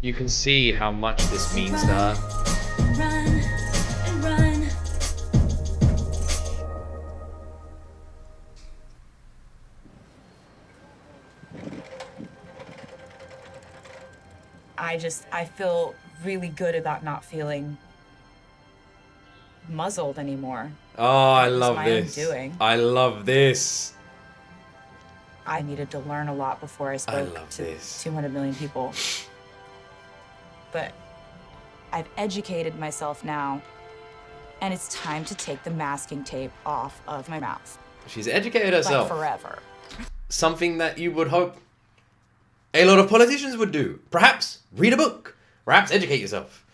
Speaker 1: You can see how much this means to her.
Speaker 3: Run and run.
Speaker 11: I feel really good about not feeling muzzled anymore.
Speaker 1: Oh, I
Speaker 11: It was
Speaker 1: love
Speaker 11: my
Speaker 1: this.
Speaker 11: own doing.
Speaker 1: I love this.
Speaker 11: I needed to learn a lot before I spoke to 200 million people. But I've educated myself now, and it's time to take the masking tape off of my mouth.
Speaker 1: She's educated herself.
Speaker 11: Like forever.
Speaker 1: Something that you would hope a lot of politicians would do. Perhaps read a book. Perhaps educate yourself.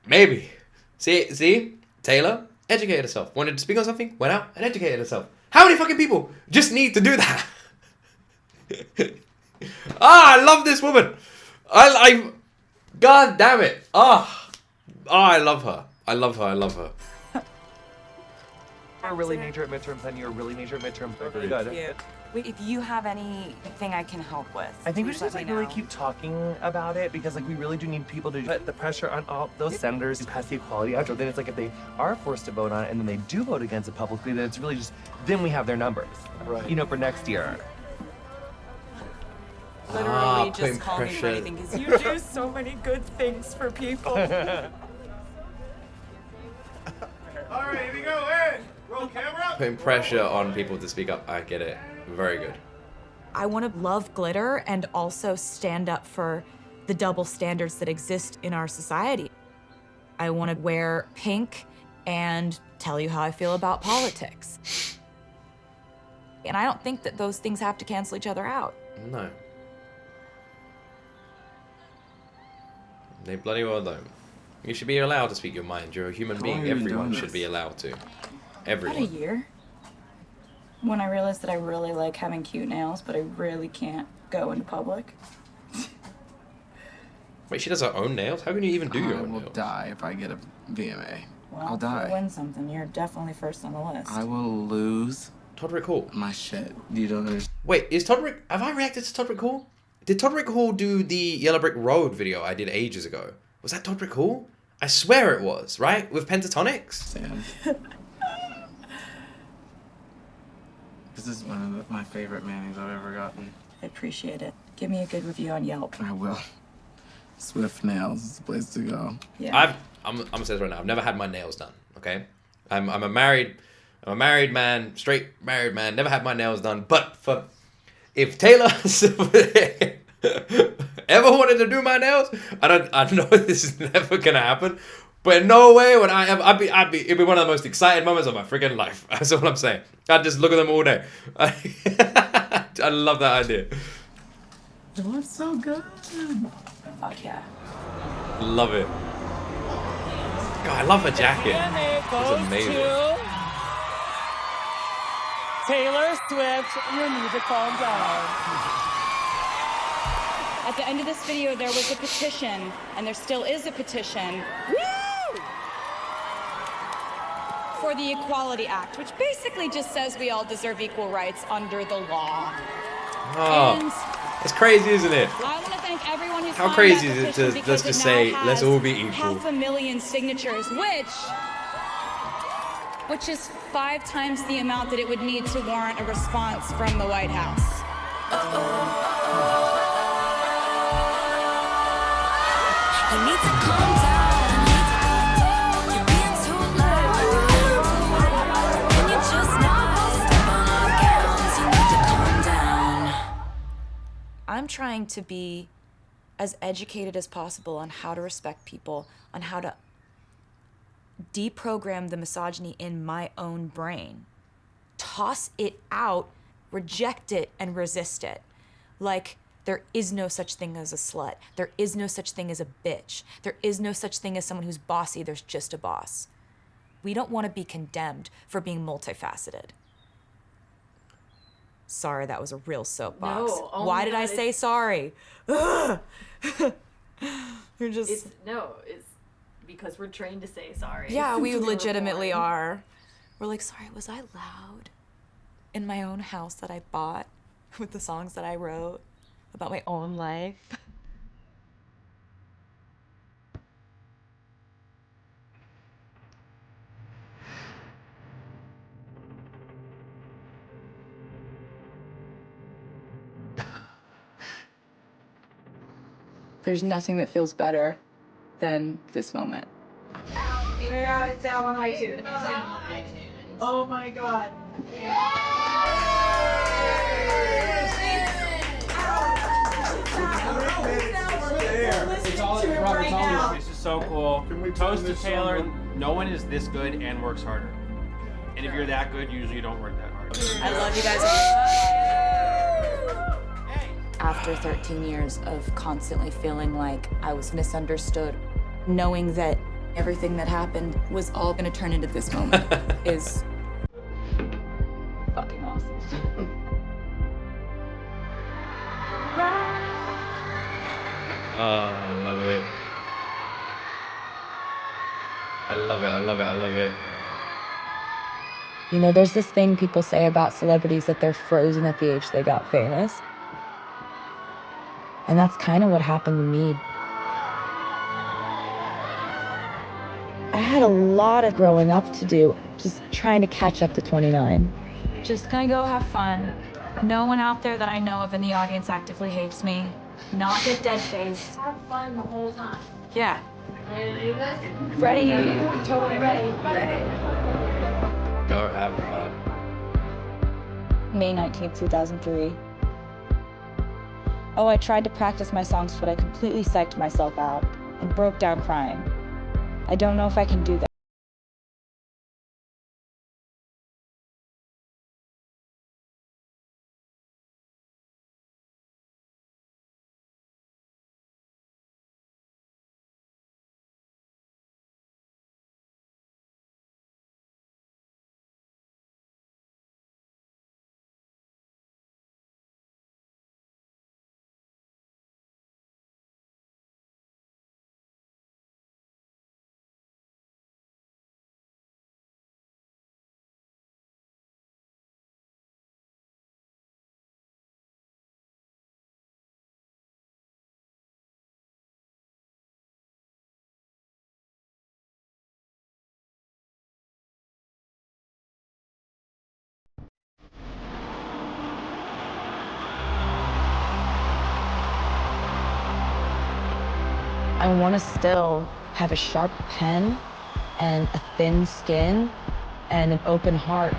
Speaker 1: Maybe. See? Taylor educated herself. Wanted to speak on something, went out and educated herself. How many fucking people just need to do that? I love this woman. I God damn it. I love her. I love her.
Speaker 5: You're a really major at midterms, and you're a really major at midterms. Very good.
Speaker 11: If you have anything I can help with,
Speaker 5: I think we
Speaker 11: please
Speaker 5: should just
Speaker 11: let
Speaker 5: like
Speaker 11: me
Speaker 5: really
Speaker 11: know.
Speaker 5: keep talking about it because like we really do need people to put the pressure on all those senators who pass the Equality Act. Or then it's like if they are forced to vote on it and then they do vote against it publicly, then it's really just then we have their numbers, right? You know, for next year.
Speaker 11: Literally
Speaker 1: putting
Speaker 11: just call me for
Speaker 1: pressure.
Speaker 11: anything because you do so many good things for people.
Speaker 22: All right, here we go. In. Roll camera.
Speaker 1: Putting pressure on people to speak up. I get it. Very good.
Speaker 11: I want to love glitter and also stand up for the double standards that exist in our society. I want to wear pink and tell you how I feel about politics. And I don't think that those things have to cancel each other out.
Speaker 1: No. They bloody well don't. You should be allowed to speak your mind. You're a human being.
Speaker 6: long have you been
Speaker 1: Everyone
Speaker 6: doing
Speaker 1: should
Speaker 6: this?
Speaker 1: be allowed to.
Speaker 11: About
Speaker 1: Everyone.
Speaker 11: a year. When I realized that I really like having cute nails, but I really can't go into public.
Speaker 1: Wait, she does her own nails? How can you even do your own
Speaker 6: I will
Speaker 1: nails?
Speaker 6: die if I get a VMA.
Speaker 11: Well,
Speaker 6: I'll
Speaker 11: if you
Speaker 6: die.
Speaker 11: win something, you're definitely first on the list.
Speaker 6: I will lose.
Speaker 1: Todrick Hall.
Speaker 6: My shit. You don't understand.
Speaker 1: Wait, is Todrick... Have I reacted to Todrick Hall? Did Todrick Hall do the Yellow Brick Road video I did ages ago? Was that Todrick Hall? I swear it was, right? With Pentatonics?
Speaker 6: Sam. This is one of my favorite manis I've ever gotten.
Speaker 11: I appreciate it. Give me a good review on Yelp.
Speaker 6: I will. Swift Nails is the place to go.
Speaker 11: Yeah.
Speaker 1: I'm gonna say this right now. I've never had my nails done. Okay, I'm a married man, straight married man. Never had my nails done. But if Taylor ever wanted to do my nails, I know this is never gonna happen. But in no way would it'd be one of the most exciting moments of my freaking life. That's all I'm saying. I'd just look at them all day. I love that idea.
Speaker 6: It looks so good.
Speaker 11: Fuck yeah.
Speaker 1: Love it. God, I love her jacket. It's amazing.
Speaker 13: Taylor Swift, you need to calm down.
Speaker 9: At the end of this video, there was a petition, and there still is a petition. Woo! For the Equality Act, which basically just says we all deserve equal rights under the law. And
Speaker 1: It's crazy, isn't it?
Speaker 9: I want to thank everyone who's
Speaker 1: How
Speaker 9: signed
Speaker 1: crazy
Speaker 9: that
Speaker 1: is it
Speaker 9: petition
Speaker 1: to
Speaker 9: because
Speaker 1: let's
Speaker 9: it
Speaker 1: just
Speaker 9: now
Speaker 1: say,
Speaker 9: has
Speaker 1: let's all be equal?
Speaker 9: 500,000 signatures, which is 5 times the amount that it would need to warrant a response from the White House.
Speaker 3: You need to calm down. You're being too loud. Can you just not step on our gowns? You need to calm down.
Speaker 11: I'm trying to be as educated as possible on how to respect people, on how to deprogram the misogyny in my own brain. Toss it out, reject it, and resist it. Like, there is no such thing as a slut. There is no such thing as a bitch. There is no such thing as someone who's bossy. There's just a boss. We don't want to be condemned for being multifaceted. Sorry, that was a real soapbox.
Speaker 15: No, oh
Speaker 11: Why
Speaker 15: my
Speaker 11: did I
Speaker 15: God,
Speaker 11: say sorry? You're just...
Speaker 15: It's because we're trained to say sorry.
Speaker 11: Yeah,
Speaker 15: since
Speaker 11: we
Speaker 15: were
Speaker 11: legitimately
Speaker 15: born.
Speaker 11: are. We're like, sorry, was I loud in my own house that I bought with the songs that I wrote about my own life?
Speaker 9: There's nothing that feels better than this moment.
Speaker 29: Yeah, it's out on iTunes. Oh my god.
Speaker 16: It's all Robert Thomas. This is so cool. Can we toast to Taylor? No one is this good and works harder. And if you're that good, usually you don't work that hard.
Speaker 9: I love you guys.
Speaker 11: After 13 years of constantly feeling like I was misunderstood, knowing that everything that happened was all gonna turn into this moment is fucking awesome.
Speaker 1: Oh, I love it. I love it, I love it, I love it.
Speaker 9: You know, there's this thing people say about celebrities that they're frozen at the age they got famous. And that's kind of what happened to me. I had a lot of growing up to do, just trying to catch up to 29.
Speaker 11: Just gonna go have fun. No one out there that I know of in the audience actively hates me. Not get dead faced.
Speaker 29: Have fun the whole time.
Speaker 11: Yeah.
Speaker 29: Ready? Totally ready.
Speaker 1: Go have fun.
Speaker 9: May 19th, 2003. Oh, I tried to practice my songs, but I completely psyched myself out and broke down crying. I don't know if I can do that. I want to still have a sharp pen and a thin skin and an open heart.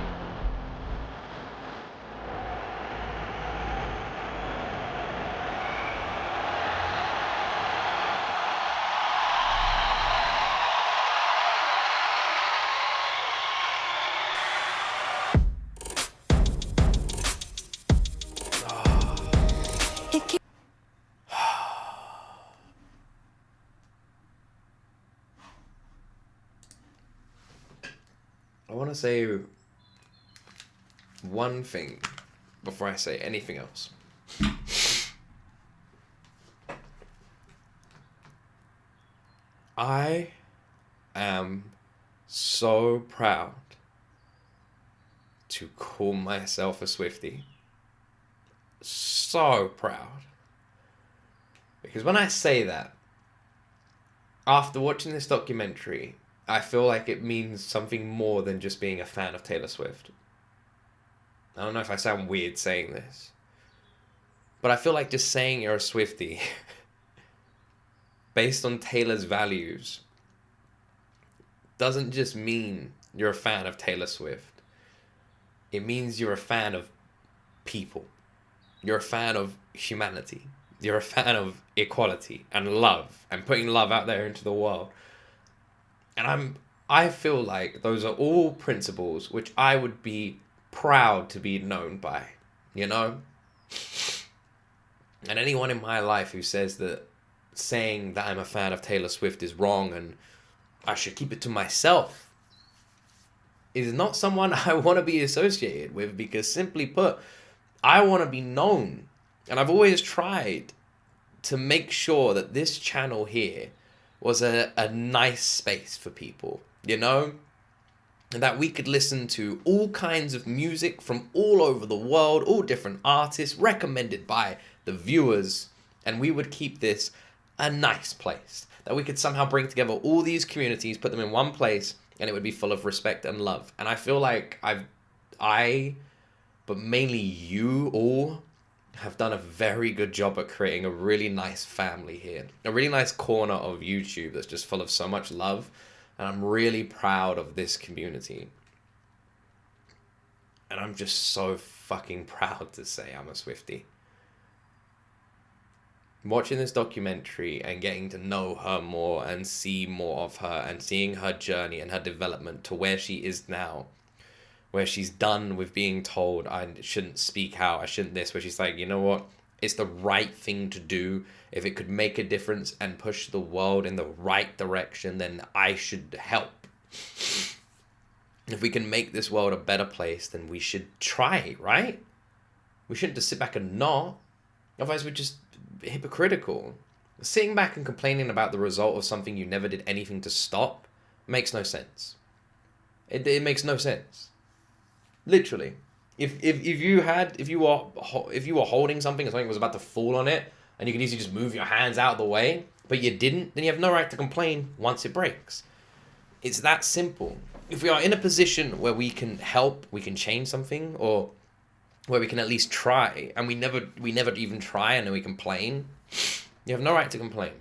Speaker 1: I want to say one thing before I say anything else. I am so proud to call myself a Swiftie. So proud. Because when I say that, after watching this documentary, I feel like it means something more than just being a fan of Taylor Swift. I don't know if I sound weird saying this, but I feel like just saying you're a Swiftie based on Taylor's values doesn't just mean you're a fan of Taylor Swift. It means you're a fan of people. You're a fan of humanity. You're a fan of equality and love and putting love out there into the world. And I feel like those are all principles which I would be proud to be known by, you know? And anyone in my life who says that saying that I'm a fan of Taylor Swift is wrong and I should keep it to myself is not someone I want to be associated with, because simply put, I want to be known. And I've always tried to make sure that this channel here was a nice space for people, you know? And that we could listen to all kinds of music from all over the world, all different artists, recommended by the viewers, and we would keep this a nice place. That we could somehow bring together all these communities, put them in one place, and it would be full of respect and love. And I feel like but mainly you all, have done a very good job at creating a really nice family here. A really nice corner of YouTube that's just full of so much love. And I'm really proud of this community. And I'm just so fucking proud to say I'm a Swiftie. Watching this documentary and getting to know her more and see more of her and seeing her journey and her development to where she is now, where she's done with being told I shouldn't speak out, I shouldn't this, where she's like, you know what, it's the right thing to do. If it could make a difference and push the world in the right direction, then I should help. If we can make this world a better place, then we should try, right? We shouldn't just sit back and not. Otherwise we're just hypocritical. Sitting back and complaining about the result of something you never did anything to stop makes no sense. It makes no sense. Literally. If you were holding something and something was about to fall on it, and you can easily just move your hands out of the way, but you didn't, then you have no right to complain once it breaks. It's that simple. If we are in a position where we can help, we can change something, or where we can at least try, and we never even try and then we complain, you have no right to complain.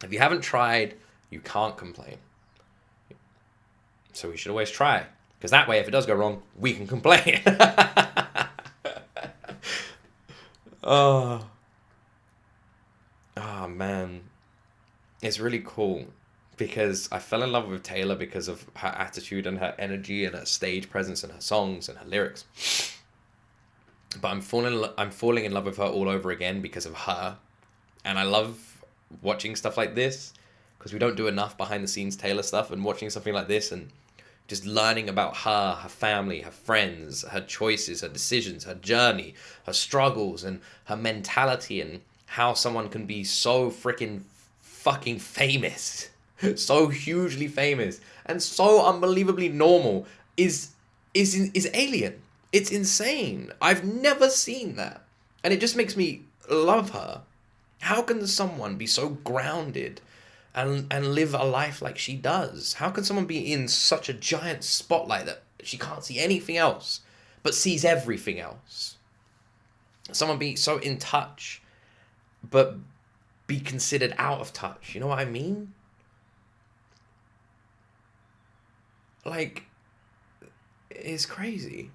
Speaker 1: If you haven't tried, you can't complain. So we should always try, because that way, if it does go wrong, we can complain. Oh man, it's really cool, because I fell in love with Taylor because of her attitude and her energy and her stage presence and her songs and her lyrics. But I'm falling in love with her all over again because of her. And I love watching stuff like this, because we don't do enough behind the scenes Taylor stuff, and watching something like this and just learning about her family, her friends, her choices, her decisions, her journey, her struggles, and her mentality, and how someone can be so freaking fucking famous, so hugely famous, and so unbelievably normal is alien. It's insane. I've never seen that. And it just makes me love her. How can someone be so grounded and live a life like she does? How can someone be in such a giant spotlight that she can't see anything else, but sees everything else? Someone be so in touch, but be considered out of touch. You know what I mean? Like, it's crazy.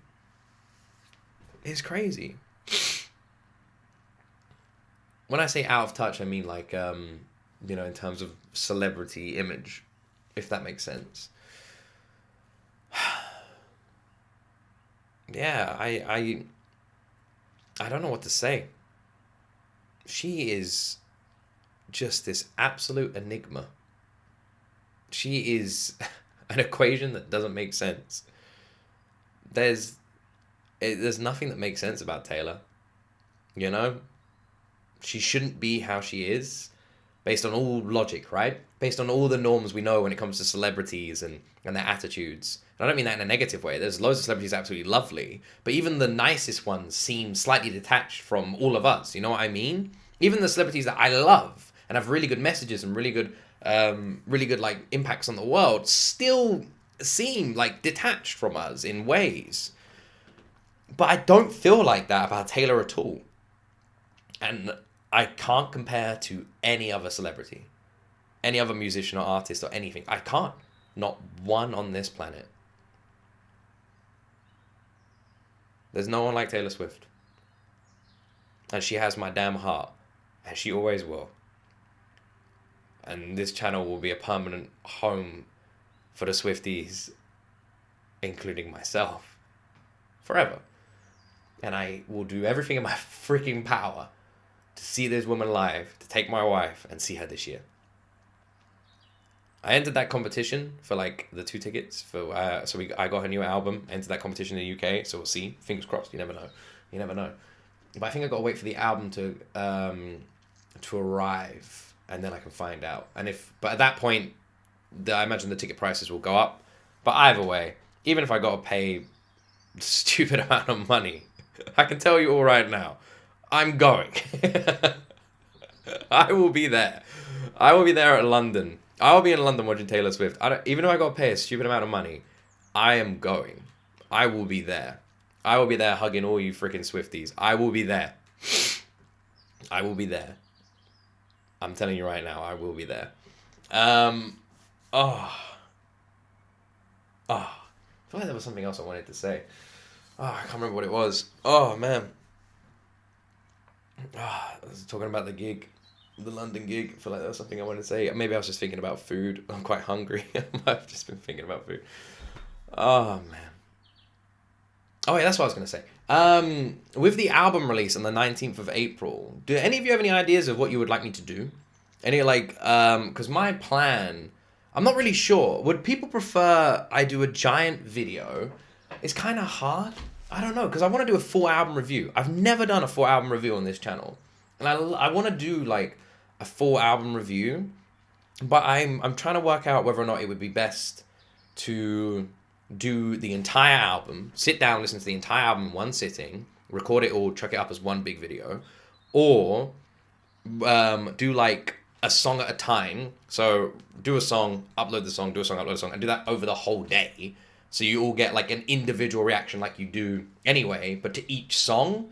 Speaker 1: It's crazy. When I say out of touch, I mean like, in terms of celebrity image, if that makes sense. Yeah, I don't know what to say. She is just this absolute enigma. She is an equation that doesn't make sense. There's nothing that makes sense about Taylor. You know? She shouldn't be how she is, based on all logic, right? Based on all the norms we know when it comes to celebrities and their attitudes. And I don't mean that in a negative way. There's loads of celebrities absolutely lovely, but even the nicest ones seem slightly detached from all of us. You know what I mean? Even the celebrities that I love and have really good messages and really good like impacts on the world still seem like detached from us in ways. But I don't feel like that about Taylor at all. And I can't compare to any other celebrity, any other musician or artist or anything. I can't. Not one on this planet. There's no one like Taylor Swift. And she has my damn heart. And she always will. And this channel will be a permanent home for the Swifties, including myself, forever. And I will do everything in my freaking power to see this woman live, to take my wife and see her this year. I entered that competition for like the 2 tickets for I got her new album, entered that competition in the UK, so we'll see. Fingers crossed. You never know. But I think I got to wait for the album to arrive, and then I can find out. But at that point, I imagine the ticket prices will go up. But either way, even if I got to pay a stupid amount of money, I can tell you all right now, I'm going. I will be there. I will be there at London. I will be in London watching Taylor Swift. Even if I got to pay a stupid amount of money, I am going. I will be there. I will be there hugging all you freaking Swifties. I will be there. I will be there. I'm telling you right now, I will be there. I feel like there was something else I wanted to say. I can't remember what it was. Oh, man. I was talking about the gig, the London gig. I feel like that was something I wanted to say. Maybe I was just thinking about food. I'm quite hungry. I've just been thinking about food. Oh, man. Oh, yeah, that's what I was going to say. With the album release on the 19th of April, do any of you have any ideas of what you would like me to do? Any, like, because my plan, I'm not really sure. Would people prefer I do a giant video? It's kind of hard. I don't know, because I want to do a full album review. I've never done a full album review on this channel. And I want to do, like, a full album review. But I'm trying to work out whether or not it would be best to do the entire album, sit down, listen to the entire album in one sitting, record it all, chuck it up as one big video, or do like a song at a time. So do a song, upload the song, do a song, upload a song, and do that over the whole day. So you all get like an individual reaction like you do anyway, but to each song.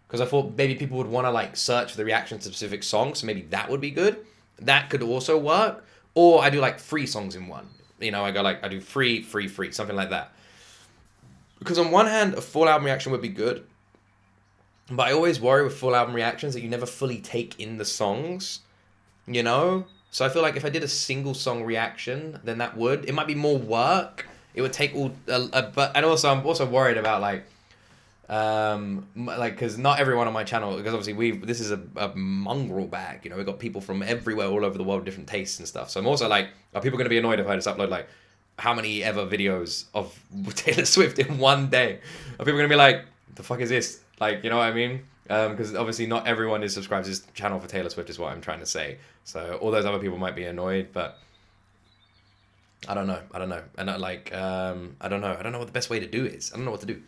Speaker 1: Because I thought maybe people would want to like search for the reaction to specific songs, so maybe that would be good. That could also work. Or I do like 3 songs in one. You know, I do free, something like that. Because on one hand, a full album reaction would be good. But I always worry with full album reactions that you never fully take in the songs, you know? So I feel like if I did a single song reaction, then it might be more work. It would take all, and also I'm also worried about because not everyone on my channel, because obviously this is a mongrel bag, you know, we've got people from everywhere, all over the world, different tastes and stuff. So I'm also like, are people going to be annoyed if I just upload like how many ever videos of Taylor Swift in one day? Are people going to be like, the fuck is this? Like, you know what I mean? Because obviously not everyone is subscribed to this channel for Taylor Swift is what I'm trying to say. So all those other people might be annoyed, but I don't know. And I don't know what the best way to do is. I don't know what to do.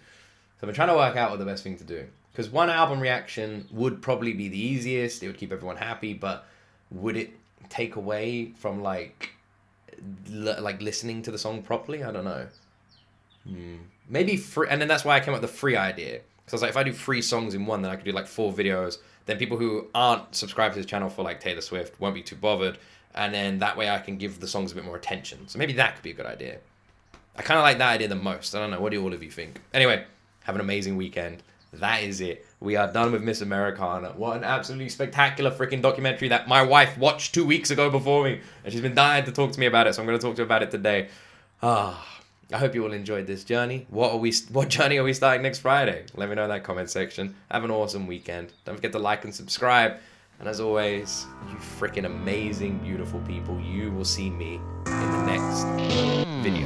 Speaker 1: So I'm trying to work out what the best thing to do. Because one album reaction would probably be the easiest. It would keep everyone happy. But would it take away from like listening to the song properly? I don't know. Maybe free. And then that's why I came up with the free idea. Because I was like, if I do 3 songs in one, then I could do like 4 videos. Then people who aren't subscribed to this channel for like Taylor Swift won't be too bothered. And then that way I can give the songs a bit more attention. So maybe that could be a good idea. I kind of like that idea the most. I don't know. What do all of you think? Anyway. Have an amazing weekend. That is it. We are done with Miss Americana. What an absolutely spectacular freaking documentary that my wife watched 2 weeks ago before me. And she's been dying to talk to me about it. So I'm going to talk to her about it today. I hope you all enjoyed this journey. What journey are we starting next Friday? Let me know in that comment section. Have an awesome weekend. Don't forget to like and subscribe. And as always, you freaking amazing, beautiful people, you will see me in the next video.